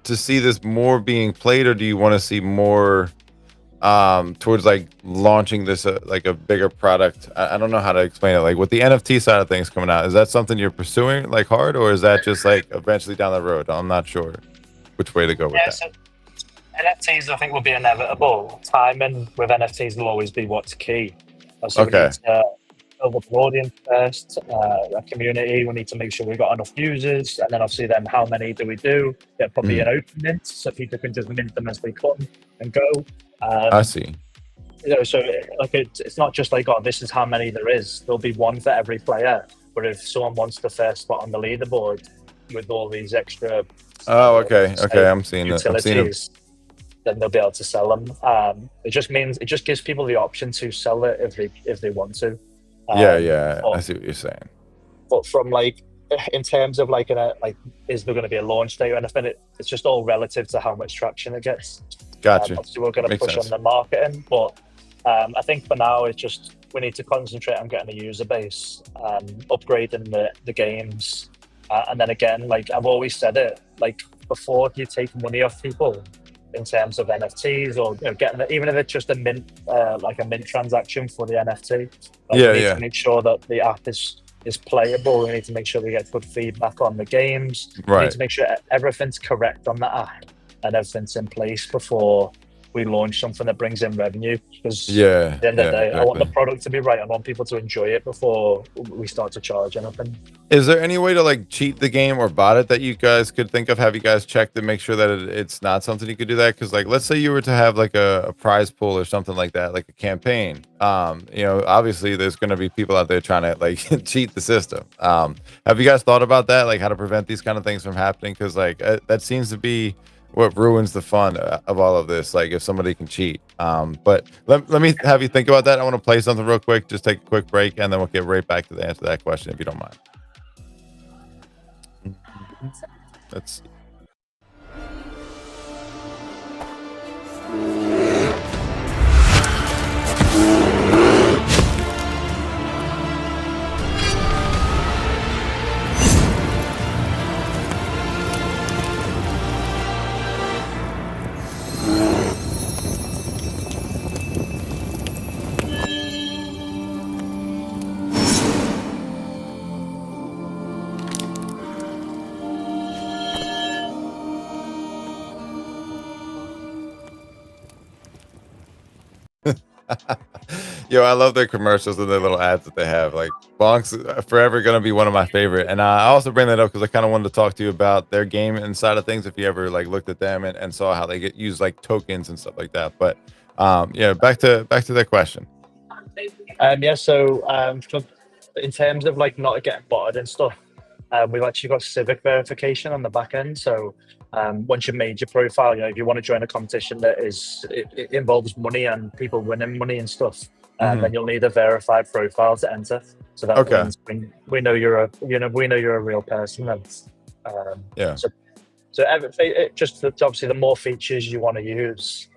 [SPEAKER 1] to see this more being played, or do you want to see more towards like launching this like a bigger product? I don't know how to explain it. Like with the NFT side of things coming out, is that something you're pursuing like hard, or is that just like eventually down the road? I'm not sure which way to go with that.
[SPEAKER 2] So NFTs, I think, will be inevitable. Timing with NFTs will always be what's key. So we need to build up an audience first, a community. We need to make sure we've got enough users, and then obviously then how many do we do? Get probably an open mint, so people can just mint them as they come and go.
[SPEAKER 1] I see.
[SPEAKER 2] So it's not just like, this is how many there is. There'll be one for every player. But if someone wants the first spot on the leaderboard with all these extra,
[SPEAKER 1] I'm seeing
[SPEAKER 2] utilities, then they'll be able to sell them. It just gives people the option to sell it if they want to.
[SPEAKER 1] I see what you're saying.
[SPEAKER 2] But from like in terms of like is there going to be a launch date or anything? It's just all relative to how much traction it gets.
[SPEAKER 1] Gotcha.
[SPEAKER 2] Obviously, we're going to
[SPEAKER 1] Makes
[SPEAKER 2] push
[SPEAKER 1] sense.
[SPEAKER 2] on the marketing, but I think for now it's just we need to concentrate on getting a user base, upgrading the games, and then again, like I've always said it, like before you take money off people in terms of NFTs or getting even if it's just a mint, like a mint transaction for the NFT, like we need to make sure that the app is playable. We need to make sure we get good feedback on the games. We need to make sure everything's correct on the app and everything's in place before we launch something that brings in revenue. Because at the end of the day, I want the product to be right. I want people to enjoy it before we start to charge anything.
[SPEAKER 1] Is there any way to like cheat the game or bot it that you guys could think of? Have you guys checked to make sure that it's not something you could do that? Because like, let's say you were to have like a prize pool or something like that, like a campaign. Obviously there's going to be people out there trying to like cheat the system. Have you guys thought about that? Like how to prevent these kind of things from happening? Because like that seems to be what ruins the fun of all of this, like if somebody can cheat. But let me have you think about that. I want to play something real quick, just take a quick break, and then we'll get right back to the answer to that question if you don't mind. Let's see. Yo, I love their commercials and their little ads that they have. Like Bonk's forever going to be one of my favorite. And I also bring that up because I kind of wanted to talk to you about their game inside of things. If you ever like looked at them and saw how they get used like tokens and stuff like that. But back to that question.
[SPEAKER 2] So in terms of like not getting botted and stuff, we've actually got civic verification on the back end. So once you've made your profile, if you want to join a competition that it involves money and people winning money and stuff, then you'll need a verified profile to enter. So that means we know you're a real person. And, So obviously the more features you want to use,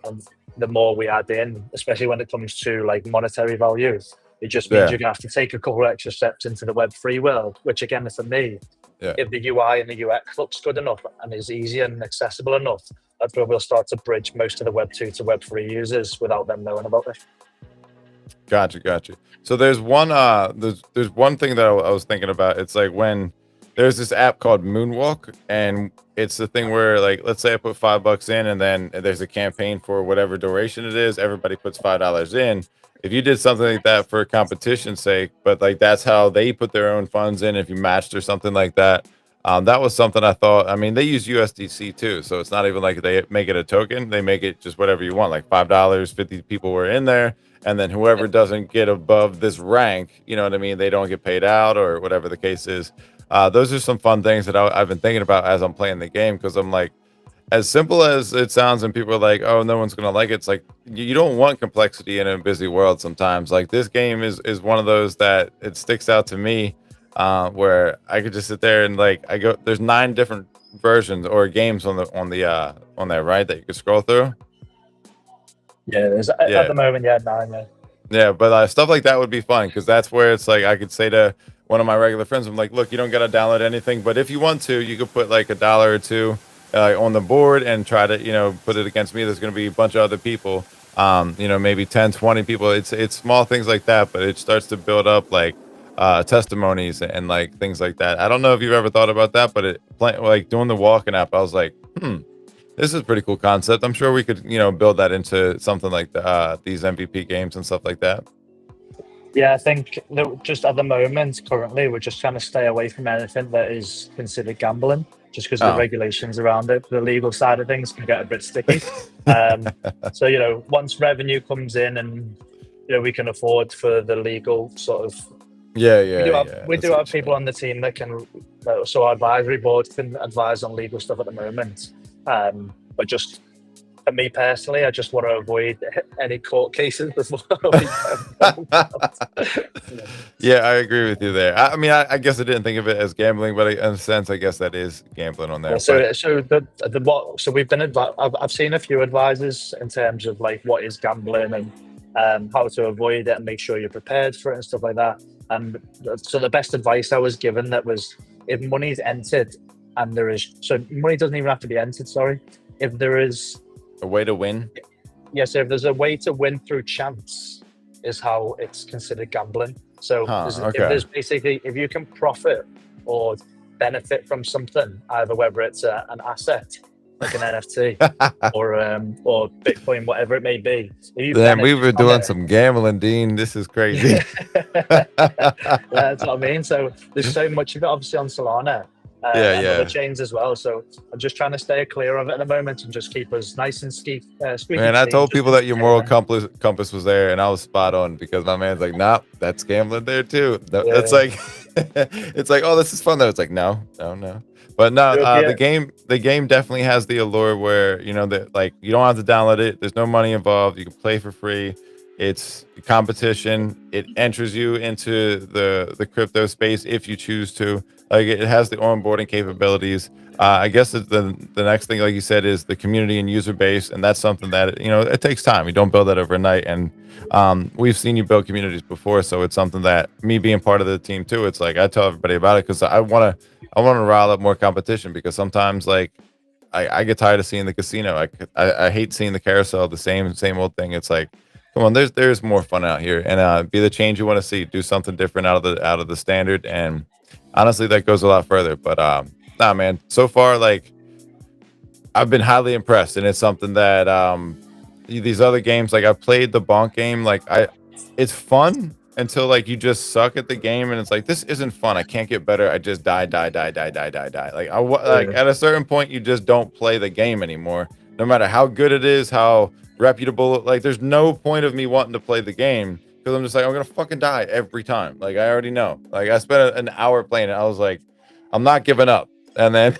[SPEAKER 2] the more we add in, especially when it comes to like monetary value. It just means you're gonna have to take a couple of extra steps into the Web3 world, which again, for me, if the UI and the UX looks good enough and is easy and accessible enough, that's where we'll start to bridge most of the Web2 to Web3 users without them knowing about it.
[SPEAKER 1] Gotcha. So there's one there's one thing that I was thinking about. It's like when there's this app called Moonwalk, and it's the thing where like let's say I put $5 in, and then there's a campaign for whatever duration it is. Everybody puts $5 in. If you did something like that for competition's sake, but like that's how they put their own funds in, if you matched or something like that, that was something I thought. I mean, they use USDC too, so it's not even like they make it a token. They make it just whatever you want, like $5. 50 people were in there, and then whoever doesn't get above this rank, you know what I mean, they don't get paid out or whatever the case is. Those are some fun things that I've been thinking about as I'm playing the game, because I'm like, as simple as it sounds, and people are like, oh, no one's gonna like it. It's like you don't want complexity in a busy world sometimes. Like this game is one of those that it sticks out to me, where I could just sit there and like there's 9 different versions or games on there, right, that you could scroll through.
[SPEAKER 2] There's at the moment 9.
[SPEAKER 1] Yeah, but stuff like that would be fun, because that's where it's like I could say to one of my regular friends, I'm like, look, you don't gotta download anything, but if you want to, you could put like $1 or $2 on the board and try to put it against me. There's going to be a bunch of other people, maybe 10, 20 people. It's small things like that, but it starts to build up like testimonies and like things like that. I don't know if you've ever thought about that, but like doing the walking app, I was like, this is a pretty cool concept. I'm sure we could build that into something like these MVP games and stuff like that.
[SPEAKER 2] Yeah, I think that just at the moment, currently, we're just trying to stay away from anything that is considered gambling, just because the regulations around it, the legal side of things can get a bit sticky. So, once revenue comes in and, we can afford for the legal sort of... We do have people on the team that can... So our advisory board can advise on legal stuff at the moment. But just For me personally, I just want to avoid any court cases before we
[SPEAKER 1] Yeah, I agree with you there. I mean, I guess I didn't think of it as gambling, but in a sense, I guess that is gambling on there.
[SPEAKER 2] Yeah,
[SPEAKER 1] But
[SPEAKER 2] so we've been I've seen a few advisors in terms of like what is gambling and how to avoid it and make sure you're prepared for it and stuff like that. And so the best advice I was given that was if money is entered and there is money doesn't even have to be entered. Sorry, if there is
[SPEAKER 1] a way to win.
[SPEAKER 2] Yes, if there's a way to win through chance, is how it's considered gambling. So if there's basically if you can profit or benefit from something, either whether it's an asset like an NFT or Bitcoin, whatever it may be.
[SPEAKER 1] Then we were doing some gambling, Dean. This is crazy.
[SPEAKER 2] That's what I mean. So there's so much of it, obviously, on Solana. And other chains as well. So I'm just trying to stay clear of it at the moment and just keep us nice and squeaky.
[SPEAKER 1] Man, I told people that your moral compass was there, and I was spot on because my man's like, nah, that's gambling there too. It's like, it's like, oh, this is fun though. It's like, no. But no, the game definitely has the allure where that like you don't have to download it. There's no money involved. You can play for free. It's competition. It enters you into the crypto space if you choose to. Like it has the onboarding capabilities. I guess the next thing, like you said, is the community and user base, and that's something that it takes time. You don't build that overnight, and we've seen you build communities before, so it's something that me being part of the team too. It's like I tell everybody about it because I want to rile up more competition because sometimes like I get tired of seeing the casino. I hate seeing the carousel, the same old thing. It's like, come on, there's more fun out here, and be the change you want to see. Do something different out of the standard, and honestly, that goes a lot further. But nah, man. So far, like I've been highly impressed, and it's something that these other games, like I played the bonk game, like it's fun until like you just suck at the game, and it's like this isn't fun. I can't get better. I just die. Like like at a certain point, you just don't play the game anymore, no matter how good it is, how reputable. Like there's no point of me wanting to play the game. Because I'm just like, I'm gonna fucking die every time. Like I already know. Like I spent an hour playing it. I was like, I'm not giving up. And then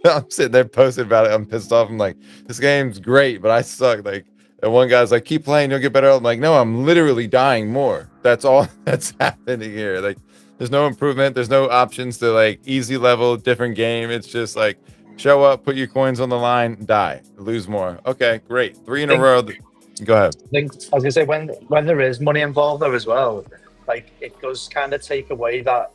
[SPEAKER 1] I'm sitting there posting about it. I'm pissed off. I'm like, this game's great, but I suck. Like, and one guy's like, keep playing, you'll get better. I'm like, no, I'm literally dying more. That's all that's happening here. Like, there's no improvement. There's no options to like easy level, different game. It's just like show up, put your coins on the line, die, lose more. Okay, great. 3 in a row. Go ahead.
[SPEAKER 2] I was gonna say when there is money involved though as well, like it does kind of take away the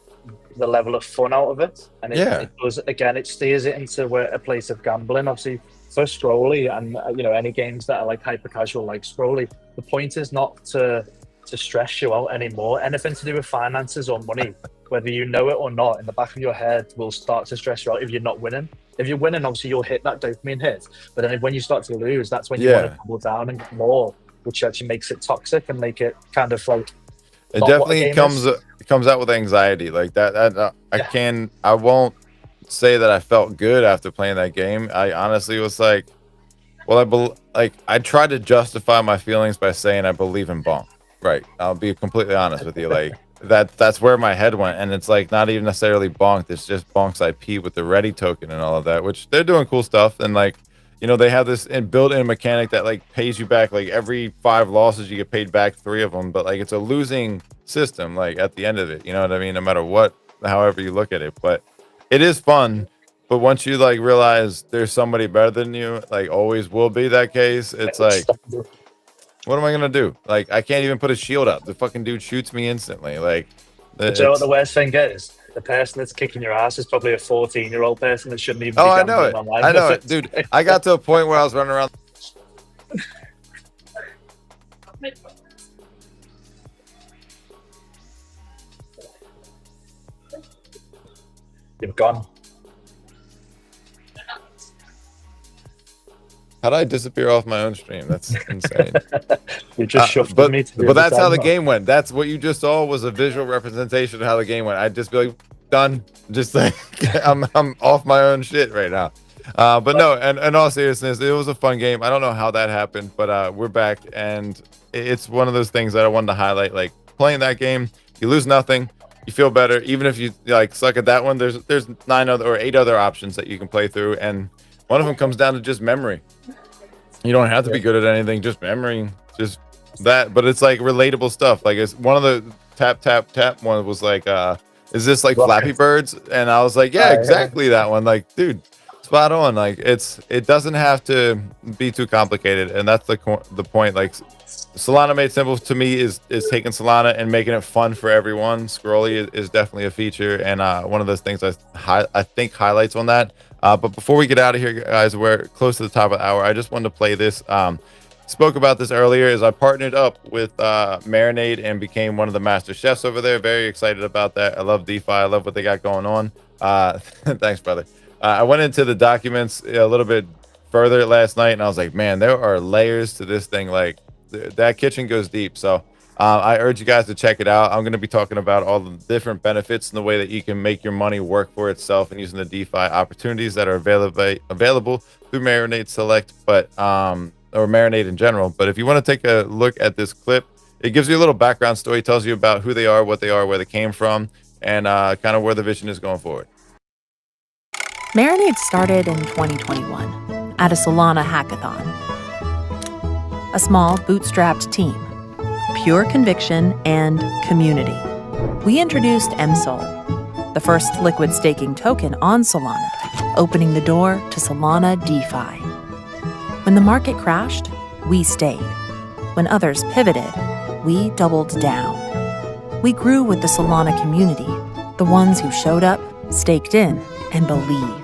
[SPEAKER 2] level of fun out of it, and it does again. It steers it into a place of gambling. Obviously, for Scrolly and any games that are like hyper casual like Scrolly, the point is not to stress you out anymore. Anything to do with finances or money, whether you know it or not, in the back of your head will start to stress you out if you're not winning. If you're winning, obviously you'll hit that dopamine hit. But then when you start to lose, that's when you want to double down and get more, which actually makes it toxic and make it kind of like.
[SPEAKER 1] It definitely comes out with anxiety like that. I won't say that I felt good after playing that game. I honestly was like, well, I tried to justify my feelings by saying I believe in bonk. Right. I'll be completely honest with you. Like that's where my head went, and it's like not even necessarily bonked. It's just bonk's IP with the ready token and all of that, which they're doing cool stuff. And like, they have this built-in mechanic that like pays you back like every 5 losses you get paid back 3 of them, but like it's a losing system like at the end of it. You know what I mean? No matter what, however you look at it, but it is fun. But once you like realize there's somebody better than you, like always will be that case. It's like, what am I gonna do? Like I can't even put a shield up. The fucking dude shoots me instantly. Like,
[SPEAKER 2] do you know what the worst thing is? The person that's kicking your ass is probably a 14-year-old person that shouldn't even be
[SPEAKER 1] I know it. I know it, dude. I got to a point where I was running around.
[SPEAKER 2] You've gone.
[SPEAKER 1] How did I disappear off my own stream? That's insane.
[SPEAKER 2] You just shuffled me to
[SPEAKER 1] but that's how the game went. That's what you just saw was a visual representation of how the game went. I'd just be like, done. Just like I'm off my own shit right now. But no, and in all seriousness, it was a fun game. I don't know how that happened, but we're back, and it's one of those things that I wanted to highlight. Like playing that game, you lose nothing. You feel better, even if you like suck at that one. There's 8 other options that you can play through, and one of them comes down to just memory. You don't have to be good at anything, just memory, just that. But it's like relatable stuff. Like it's one of the tap one was like, is this like Flappy Birds? And I was like, yeah, exactly that one. Like, dude, spot on. Like it doesn't have to be too complicated, and that's the point. Like Solana Made Simple to me is taking Solana and making it fun for everyone. Scrolly is definitely a feature, and one of those things I think highlights on that. But before we get out of here, guys, we're close to the top of the hour. I just wanted to play this. Spoke about this earlier. Is I partnered up with Marinade and became one of the master chefs over there. Very excited about that. I love DeFi. I love what they got going on. Thanks, brother. I went into the documents a little bit further last night, and I was like, man, there are layers to this thing. Like that kitchen goes deep. So I urge you guys to check it out. I'm going to be talking about all the different benefits and the way that you can make your money work for itself and using the DeFi opportunities that are available through Marinade Select, but or Marinade in general. But if you want to take a look at this clip, it gives you a little background story, tells you about who they are, what they are, where they came from, and kind of where the vision is going forward.
[SPEAKER 5] Marinade started in 2021 at a Solana hackathon. A small, bootstrapped team, pure conviction, and community. We introduced MSOL, the first liquid staking token on Solana, opening the door to Solana DeFi. When the market crashed, we stayed. When others pivoted, we doubled down. We grew with the Solana community, the ones who showed up, staked in, and believed.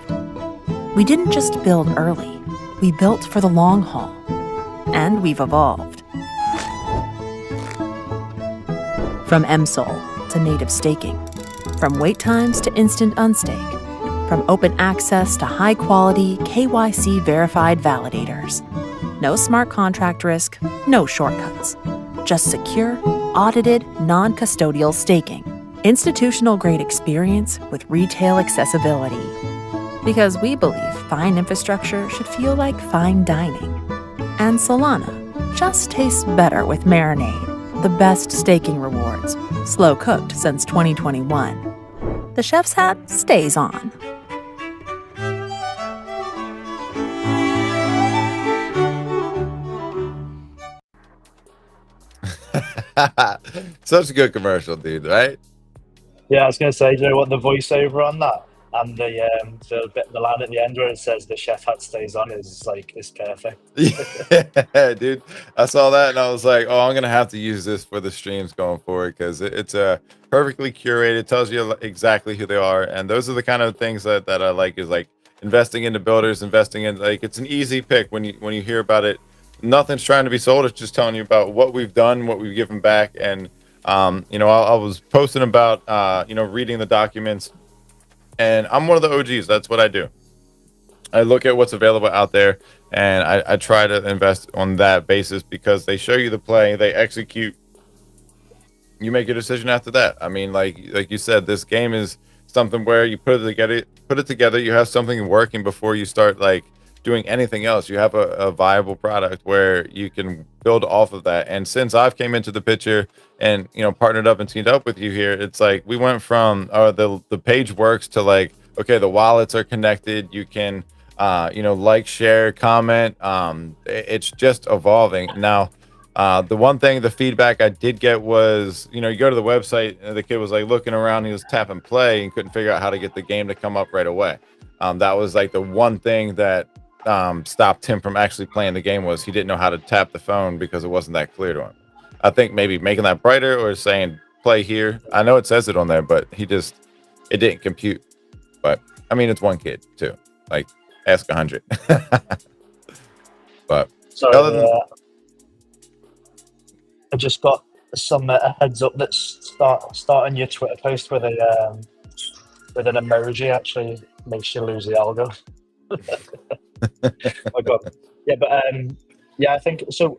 [SPEAKER 5] We didn't just build early, we built for the long haul. And we've evolved. From MSOL to native staking, from wait times to instant unstake, from open access to high-quality KYC verified validators. No smart contract risk, no shortcuts. Just secure, audited, non-custodial staking. Institutional-grade experience with retail accessibility. Because we believe fine infrastructure should feel like fine dining. And Solana just tastes better with Marinade, the best staking rewards, slow cooked since 2021. The chef's hat stays on.
[SPEAKER 1] Such a good commercial, dude, right?
[SPEAKER 2] Yeah, I was going to say, do you know what the voiceover on that and the line at the end where it says the chef hat stays on is like, it's perfect.
[SPEAKER 1] Yeah, dude. I saw that and I was like, oh, I'm gonna have to use this for the streams going forward because it's a perfectly curated, tells you exactly who they are, and those are the kind of things that I like, is like investing into builders, investing in, like, it's an easy pick when you hear about it. Nothing's trying to be sold, it's just telling you about what we've done, what we've given back. And you know, I was posting about you know, reading the documents, and I'm one of the OGs. That's what I do. I look at what's available out there, and I try to invest on that basis because they show you the play, they execute, you make a decision after that. I mean, like you said, this game is something where you put it together, you have something working before you start like doing anything else. You have a viable product where you can build off of that. And since I've came into the picture and, you know, partnered up and teamed up with you here, it's like we went from the page works to like, okay, the wallets are connected, you can you know, like, share, comment. It's just evolving now. The one thing, the feedback I did get was, you know, you go to the website and the kid was like looking around, he was tapping play and couldn't figure out how to get the game to come up right away. That was like the one thing that stopped him from actually playing the game, was he didn't know how to tap the phone because it wasn't that clear to him. I think maybe making that brighter or saying play here. I know it says it on there, but it didn't compute. But I mean, it's one kid too. Like, ask 100. But
[SPEAKER 2] So
[SPEAKER 1] other than
[SPEAKER 2] I just got a heads up that's starting your Twitter post with an emoji actually makes you lose the algo. Oh God. Yeah, but yeah, I think so.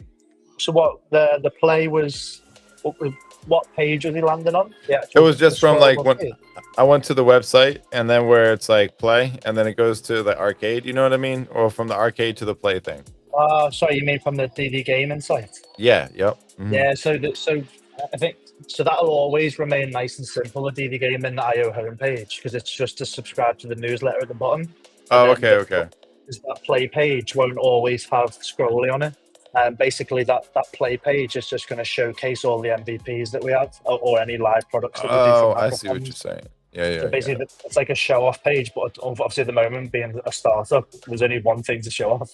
[SPEAKER 2] So what the play was? What page was he landing on? Yeah,
[SPEAKER 1] it was just from like when I went to the website and then where it's like play and then it goes to the arcade. You know what I mean? Or from the arcade to the play thing.
[SPEAKER 2] Oh, sorry, you mean from the DD gaming site?
[SPEAKER 1] Yeah. Yep. Mm-hmm.
[SPEAKER 2] Yeah. So I think so that'll always remain nice and simple. The DD gaming IO homepage, because it's just to subscribe to the newsletter at the bottom.
[SPEAKER 1] Oh, okay.
[SPEAKER 2] is that play page won't always have scrolly on it. And basically, that play page is just going to showcase all the MVPs that we have, or any live products that we do
[SPEAKER 1] Oh,
[SPEAKER 2] from
[SPEAKER 1] I see what you're
[SPEAKER 2] hackathons.
[SPEAKER 1] saying. Yeah,
[SPEAKER 2] So
[SPEAKER 1] yeah, yeah.
[SPEAKER 2] basically, it's like a show-off page, but obviously at the moment, being a startup, there's only one thing to show off.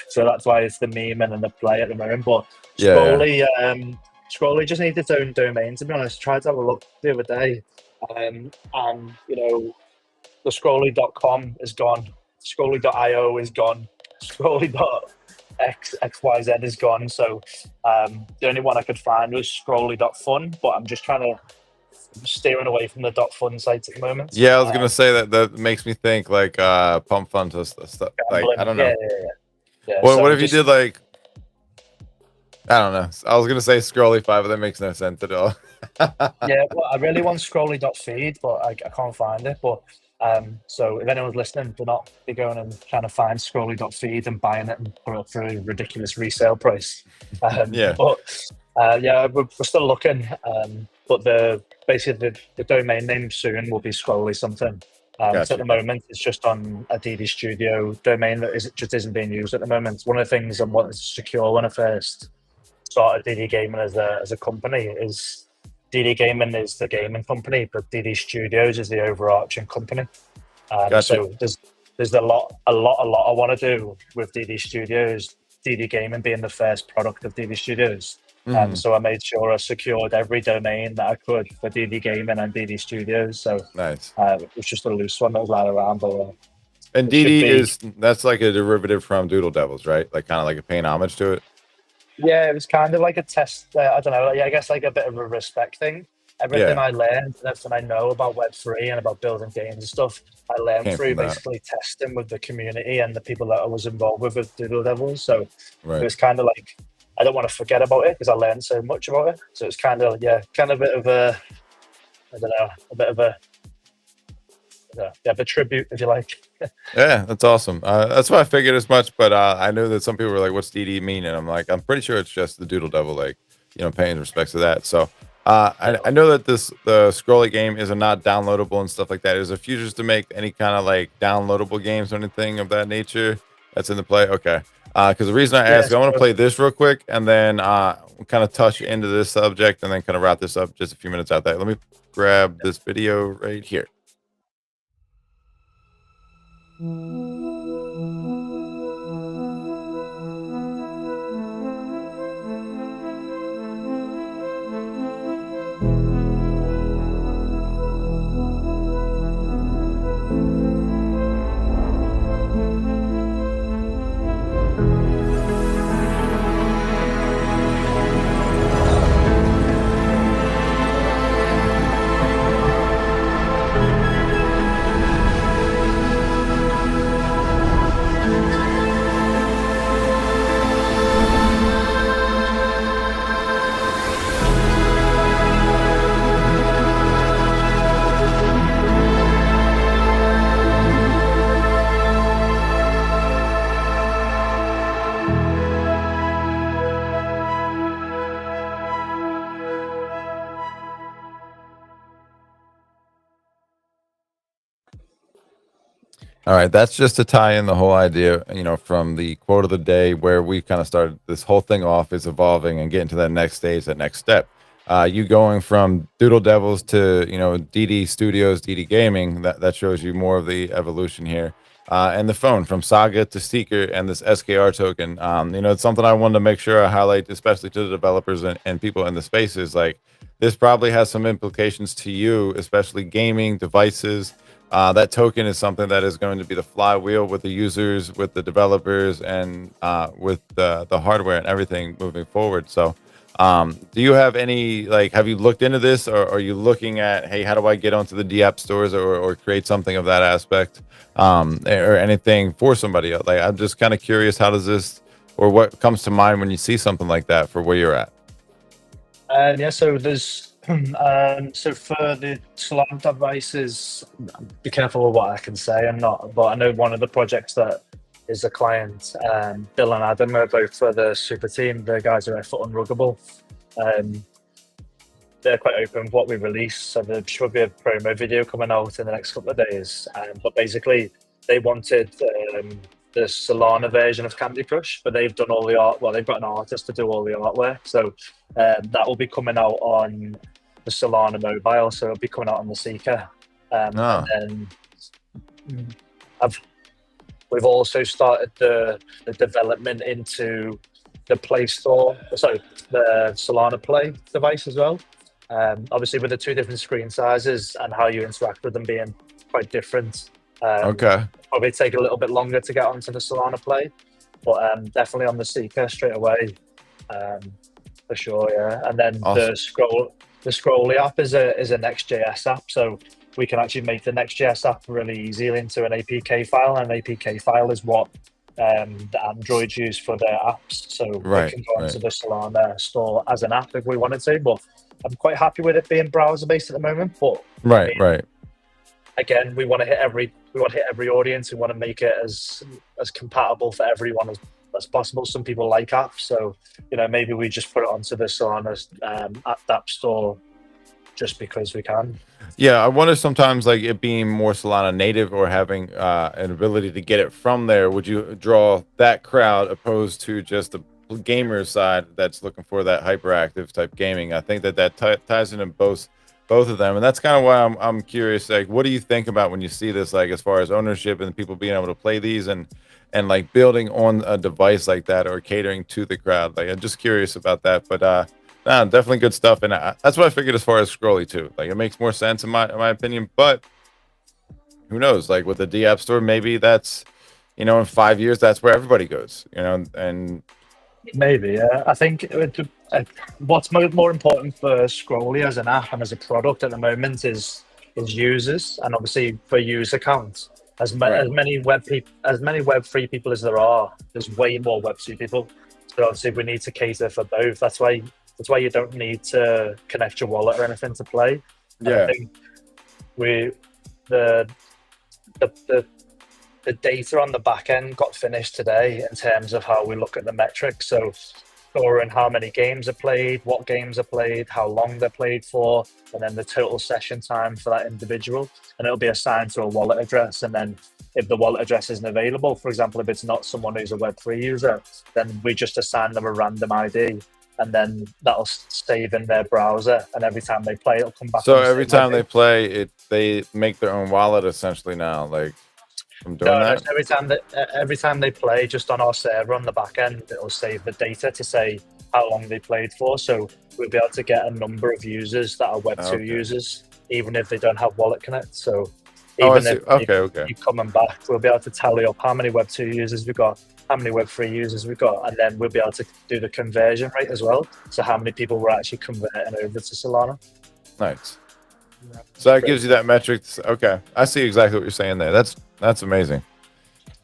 [SPEAKER 2] So that's why it's the meme and then the play at the moment. But
[SPEAKER 1] Yeah,
[SPEAKER 2] Scrolly just needs its own domain, to be honest. I tried to have a look the other day, and the Scrolly.com is gone, Scrolly.io is gone, Scrolly.xyz is gone. So the only one I could find was Scrolly.fun, but I'm just trying to steering away from the .fun sites at the moment.
[SPEAKER 1] yeah. I was gonna say that makes me think like pump fund stuff. Like I don't know.
[SPEAKER 2] Yeah.
[SPEAKER 1] What
[SPEAKER 2] So
[SPEAKER 1] what if you did like I don't know. I was gonna say Scrolly 5, but that makes no sense at all.
[SPEAKER 2] Yeah, well, I really want Scrolly.feed, but I can't find it. But so if anyone's listening, do not be going and trying to find Scrolly.feed and buying it and put it up for a ridiculous resale price.
[SPEAKER 1] Yeah.
[SPEAKER 2] But yeah, we're still looking. But basically the domain name soon will be Scrolly something. So
[SPEAKER 1] Gotcha.
[SPEAKER 2] at the moment, it's just on a DD Studio domain that just isn't being used at the moment. One of the things I wanted to secure when I first started DD Gaming as a company is DD Gaming is the gaming company, but DD Studios is the overarching company.
[SPEAKER 1] Gotcha.
[SPEAKER 2] So there's a lot I want to do with DD Studios. DD Gaming being the first product of DD Studios. So I made sure I secured every domain that I could for DD Gaming and DD Studios. So
[SPEAKER 1] Nice.
[SPEAKER 2] it was just a loose one that was lying around. But
[SPEAKER 1] And
[SPEAKER 2] it should
[SPEAKER 1] DD
[SPEAKER 2] be-
[SPEAKER 1] that's like a derivative from Doodle Devils, right? Like kind of like a paying homage to it.
[SPEAKER 2] yeah, it was kind of like a test. I don't know. I guess like a bit of a respect thing. Everything
[SPEAKER 1] Yeah.
[SPEAKER 2] I learned, everything I know about Web3 and about building games and stuff, I learned
[SPEAKER 1] Came
[SPEAKER 2] through
[SPEAKER 1] from that.
[SPEAKER 2] basically testing with the community and the people that I was involved with Doodle Devils. So it
[SPEAKER 1] Right.
[SPEAKER 2] was kind of like, I don't want to forget about it because I learned so much about it. So it's kind of a bit of a, I don't know, a bit of a tribute, if you like.
[SPEAKER 1] Yeah, that's awesome. That's why I figured as much, but I knew that some people were like, "What's DD mean?" And I'm like, I'm pretty sure it's just the Doodle Devil, like paying respects to that. So I know that the Scrolly game is not downloadable and stuff like that. Is there futures to make any kind of like downloadable games or anything of that nature that's in the play? Okay. Because the reason I asked, I want to play this real quick and then kind of touch into this subject and then kind of wrap this up just a few minutes out there. Let me grab this video right here. All right, that's just to tie in the whole idea, from the quote of the day where we kind of started this whole thing off is evolving and getting to that next stage, that next step. You going from Doodle Devils to, DD Studios, DD Gaming, that shows you more of the evolution here. And the phone from Saga to Seeker and this SKR token. It's something I wanted to make sure I highlight, especially to the developers and people in the spaces. Like this probably has some implications to you, especially gaming devices. That token is something that is going to be the flywheel with the users, with the developers, and with the hardware and everything moving forward. So, do you have any, have you looked into this, or are you looking at, hey, how do I get onto the DApp stores or create something of that aspect, or anything for somebody else? Like, I'm just kind of curious, how does this, or what comes to mind when you see something like that for where you're at?
[SPEAKER 2] So there's so for the Solana devices, be careful with what I can say and not. But I know one of the projects that is a client, Bill and Adam, are both for the super team. The guys are at Foot Unruggable. They're quite open with what we release, so there should be a promo video coming out in the next couple of days. But basically, they wanted the Solana version of Candy Crush, but they've done all the art. Well, they've got an artist to do all the artwork, so that will be coming out on the Solana mobile. So it'll be coming out on the Seeker, and then we've also started the development into the Play Store, sorry, the Solana Play device as well. Obviously, with the two different screen sizes and how you interact with them being quite different. Probably take a little bit longer to get onto the Solana Play, but definitely on the Seeker straight away, for sure. Yeah, and then
[SPEAKER 1] awesome.
[SPEAKER 2] the Scrolly app is a Next.js app, so we can actually make the Next.js app really easy into an APK file, and an APK file is what the Androids use for their apps. So we can go onto the Solana store as an app if we wanted to, but I'm quite happy with it being browser based at the moment. But again, we want to hit every audience. We want to make it as compatible for everyone as possible. Some people like apps, so maybe we just put it onto the Solana app store just because we can.
[SPEAKER 1] Yeah, I wonder sometimes, like, it being more Solana native or having an ability to get it from there, would you draw that crowd opposed to just the gamer side that's looking for that hyperactive type gaming? I think that ties into both of them, and that's kind of why I'm curious. Like, what do you think about when you see this, like, as far as ownership and people being able to play these and like building on a device like that or catering to the crowd? Like, I'm just curious about that, but definitely good stuff, and that's what I figured as far as Scrolly too. Like, it makes more sense in my opinion, but who knows? Like, with the D App Store, maybe that's in 5 years that's where everybody goes. And
[SPEAKER 2] maybe, yeah. I think what's more important for Scrolly as an app and as a product at the moment is users, and obviously for user count. As many Web3 people as there are, there's way more Web2 people. So obviously we need to cater for both. That's why you don't need to connect your wallet or anything to play.
[SPEAKER 1] Yeah.
[SPEAKER 2] I think the data on the back end got finished today in terms of how we look at the metrics. So storing how many games are played, what games are played, how long they're played for, and then the total session time for that individual. And it'll be assigned to a wallet address. And then if the wallet address isn't available, for example, if it's not someone who's a Web3 user, then we just assign them a random ID. And then that'll save in their browser, and every time they play, it'll come back.
[SPEAKER 1] So every time they play, they make their own wallet essentially now. Like, from doing that.
[SPEAKER 2] Every time they play, just on our server on the back end, it'll save the data to say how long they played for. So we'll be able to get a number of users that are Web2 users, even if they don't have Wallet Connect. So even if you coming back, we'll be able to tally up how many Web2 users we've got, how many Web3 users we've got, and then we'll be able to do the conversion rate as well. So how many people we're actually converting over to Solana.
[SPEAKER 1] Nice. So that gives you that metric. Okay, I see exactly what you're saying there. That's amazing.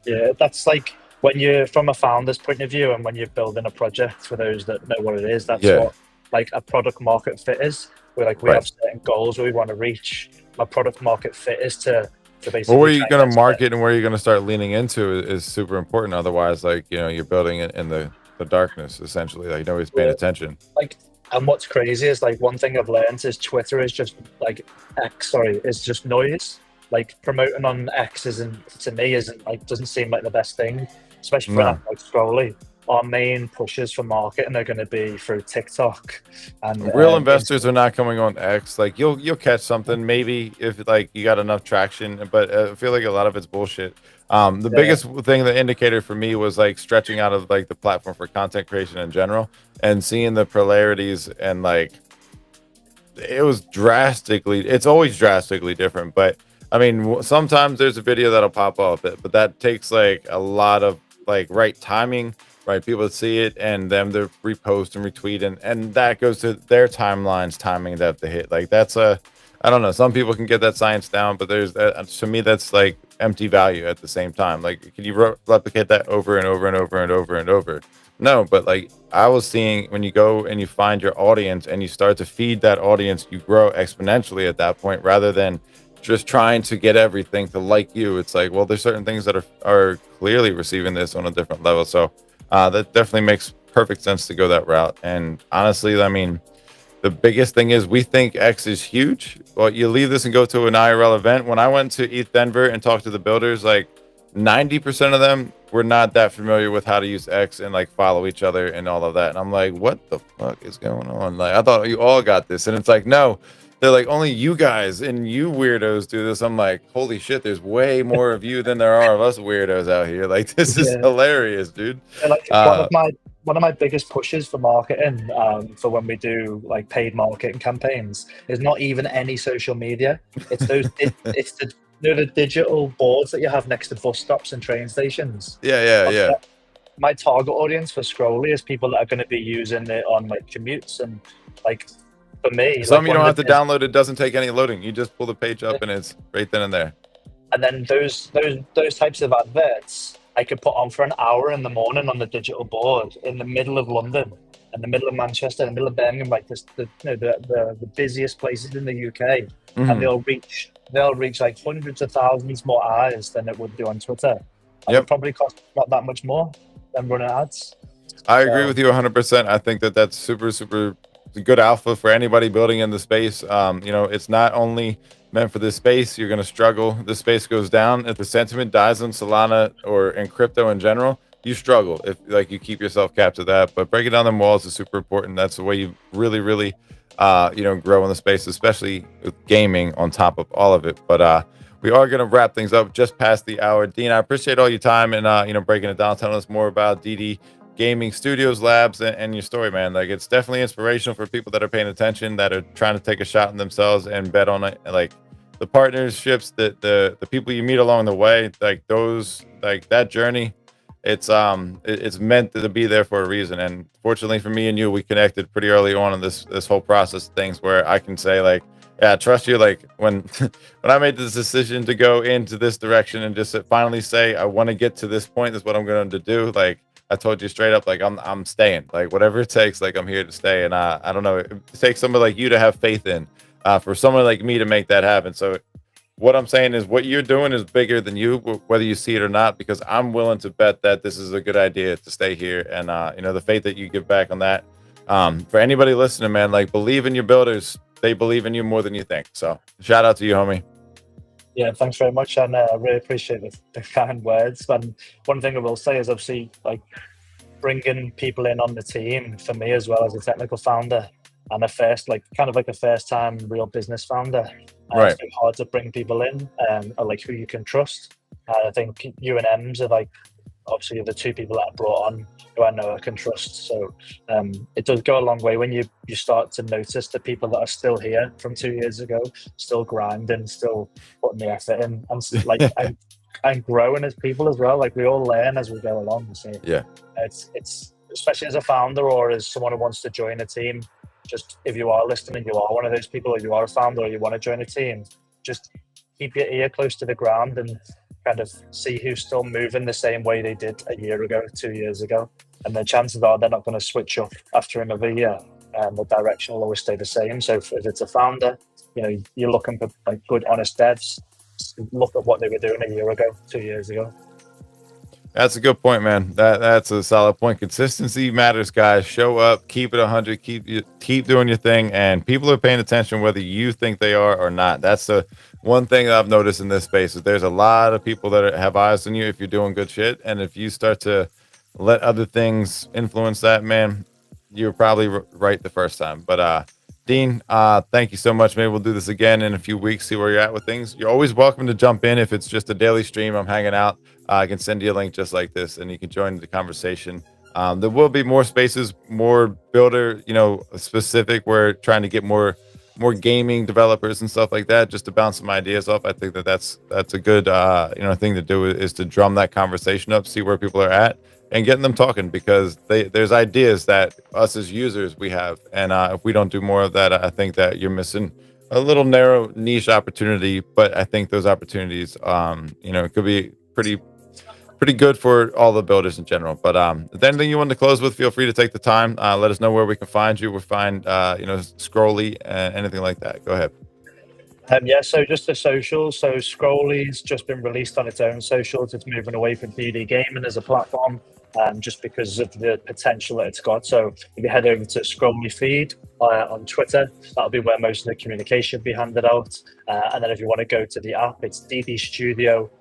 [SPEAKER 2] Yeah, that's like when you're from a founder's point of view, and when you're building a project, for those that know what it is, that's what like a product market fit is. We have certain goals we want to reach. My product market fit is to basically.
[SPEAKER 1] Well, where you're going to market and where you're going to start leaning into is super important. Otherwise, like, you're building it in the darkness essentially. Like, nobody's paying attention.
[SPEAKER 2] And what's crazy is, like, one thing I've learned is Twitter is just like is just noise. Like, promoting on X doesn't seem like the best thing, especially for an app like Scrolly. Our main pushes for marketing are going to be through TikTok, and
[SPEAKER 1] real investors are not coming on X. Like, you'll catch something maybe if, like, you got enough traction, but I feel like a lot of it's bullshit. The biggest thing, the indicator for me, was like stretching out of like the platform for content creation in general and seeing the polarities, and like it's always drastically different. But I mean, sometimes there's a video that'll pop up, but that takes like a lot of like right timing, right? People see it and them to repost and retweet, and that goes to their timelines timing that they hit. Like, that's I don't know. Some people can get that science down, but there's to me, that's like empty value at the same time. Like, can you replicate that over and over and over and over and over? No, but like I was seeing, when you go and you find your audience and you start to feed that audience, you grow exponentially at that point, rather than just trying to get everything to like you. It's like, well, there's certain things that are clearly receiving this on a different level. So that definitely makes perfect sense to go that route. And honestly, I mean, the biggest thing is we think X is huge. Well, you leave this and go to an IRL event. When I went to ETH Denver and talked to the builders, like, 90% of them were not that familiar with how to use X and like follow each other and all of that. And I'm like, what the fuck is going on? Like, I thought you all got this. And it's like, no, they're like, only you guys and you weirdos do this. I'm like, holy shit, there's way more of you than there are of us weirdos out here. Like, this is hilarious, dude.
[SPEAKER 2] Yeah, like one of my biggest pushes for marketing, for when we do like paid marketing campaigns, is not even any social media. It's those it's the the digital boards that you have next to bus stops and train stations.
[SPEAKER 1] Yeah.
[SPEAKER 2] My target audience for Scrolly is people that are going to be using it on like commutes, and like for me,
[SPEAKER 1] some you don't have to download. It doesn't take any loading. You just pull the page up and it's right then and there.
[SPEAKER 2] And then those types of adverts I could put on for an hour in the morning on the digital board in the middle of London, in the middle of Manchester, in the middle of Birmingham, like the busiest places in the UK, and they'll reach like hundreds of thousands more eyes than it would do on Twitter. And it probably costs not that much more than running ads.
[SPEAKER 1] I agree with you 100%. I think that that's super good alpha for anybody building in the space. It's not only meant for this space. You're going to struggle. The space goes down. If the sentiment dies on Solana or in crypto in general, you struggle if like you keep yourself capped to that. But breaking down them walls is super important. That's the way you really grow in the space, especially with gaming on top of all of it. But we are going to wrap things up just past the hour. Dean, I appreciate all your time and breaking it down, telling us more about DD Gaming Studios Labs and your story, man. Like, it's definitely inspirational for people that are paying attention, that are trying to take a shot in themselves and bet on it. Like the partnerships, the people you meet along the way, like those, like that journey, it's meant to be there for a reason. And fortunately for me and you, we connected pretty early on in this whole process of things, where I can say like, yeah, I trust you. Like when I made this decision to go into this direction and just finally say I want to get to this point, this is what I'm going to do. Like, I told you straight up, like I'm staying, like whatever it takes, like I'm here to stay. And I don't know, it takes somebody like you to have faith in, for someone like me to make that happen. So what I'm saying is what you're doing is bigger than you, whether you see it or not, because I'm willing to bet that this is a good idea to stay here. And the faith that you give back on that, for anybody listening, man, like believe in your builders. They believe in you more than you think. So shout out to you, homie.
[SPEAKER 2] Yeah, thanks very much, and I really appreciate the kind words. And one thing I will say is, obviously, like bringing people in on the team for me as well as a technical founder and a first time real business founder.
[SPEAKER 1] Right.
[SPEAKER 2] It's hard to bring people in, like who you can trust. I think you and Ems are like obviously the two people that I brought on who I know I can trust. So it does go a long way when you start to notice the people that are still here from 2 years ago, still grinding, still putting the effort in, and like and growing as people as well. Like we all learn as we go along. So
[SPEAKER 1] yeah,
[SPEAKER 2] it's especially as a founder or as someone who wants to join a team. Just if you are listening, you are one of those people, or you are a founder, or you want to join a team, just keep your ear close to the ground and kind of see who's still moving the same way they did a year ago, 2 years ago. And the chances are they're not going to switch up after another year, and the direction will always stay the same. So if it's a founder, you're looking for like good, honest devs. Look at what they were doing a year ago, 2 years ago.
[SPEAKER 1] That's a good point, man. That's a solid point. Consistency matters, guys. Show up, keep it 100, keep doing your thing, and people are paying attention whether you think they are or not. That's the one thing that I've noticed in this space, is there's a lot of people that have eyes on you if you're doing good shit, and if you start to let other things influence that, man, you're probably right the first time. But Dean, thank you so much. Maybe we'll do this again in a few weeks, see where you're at with things. You're always welcome to jump in. If it's just a daily stream, I'm hanging out, I can send you a link just like this, and you can join the conversation. There will be more spaces, more builder, specific. We're trying to get more gaming developers and stuff like that, just to bounce some ideas off. I think that's a good thing to do, is to drum that conversation up, see where people are at, and getting them talking, because there's ideas that us as users we have, and if we don't do more of that, I think that you're missing a little narrow niche opportunity. But I think those opportunities, could be pretty good for all the builders in general. But if there's anything you want to close with, feel free to take the time. Let us know where we can find you. We'll find Scrolly, anything like that. Go ahead.
[SPEAKER 2] So just the socials. So Scrolly's just been released on its own socials. It's moving away from DD Gaming as a platform, just because of the potential that it's got. So if you head over to Scrolly feed on Twitter, that'll be where most of the communication will be handed out. And then if you want to go to the app, it's ddstudio.io.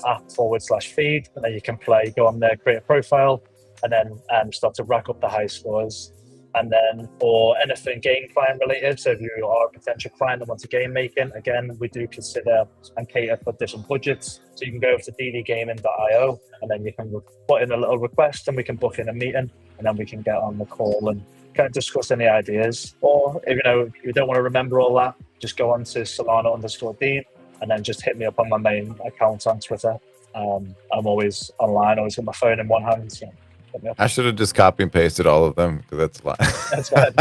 [SPEAKER 2] app/feed, and then you can play, go on there, create a profile, and then start to rack up the high scores. And then for anything game client related, so if you are a potential client that wants a game making, again, we do consider and cater for different budgets. So you can go over to ddgaming.io, and then you can put in a little request, and we can book in a meeting, and then we can get on the call and kind of discuss any ideas. Or if you don't want to remember all that, just go on to Solana_Dean, and then just hit me up on my main account on Twitter. I'm always online, always got my phone in one hand. So
[SPEAKER 1] I should have just copy and pasted all of them, because that's a lot.
[SPEAKER 2] that's fine.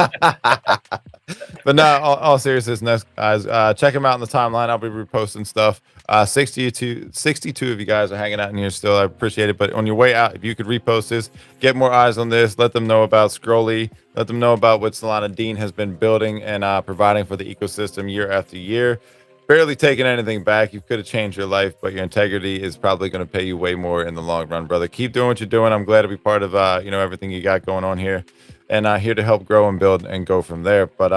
[SPEAKER 1] But no, all seriousness, guys, check them out in the timeline. I'll be reposting stuff. 62 of you guys are hanging out in here still. I appreciate it. But on your way out, if you could repost this, get more eyes on this, let them know about Scrolly, let them know about what Solana Dean has been building and providing for the ecosystem year after year. Barely taking anything back. You could have changed your life, but your integrity is probably going to pay you way more in the long run, brother. Keep doing what you're doing. I'm glad to be part of everything you got going on here, and here to help grow and build and go from there. But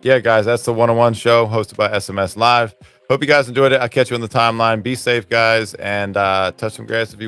[SPEAKER 1] yeah, guys, that's the 101 show hosted by SMS Live. Hope you guys enjoyed it. I'll catch you on the timeline. Be safe, guys, and touch some grass if you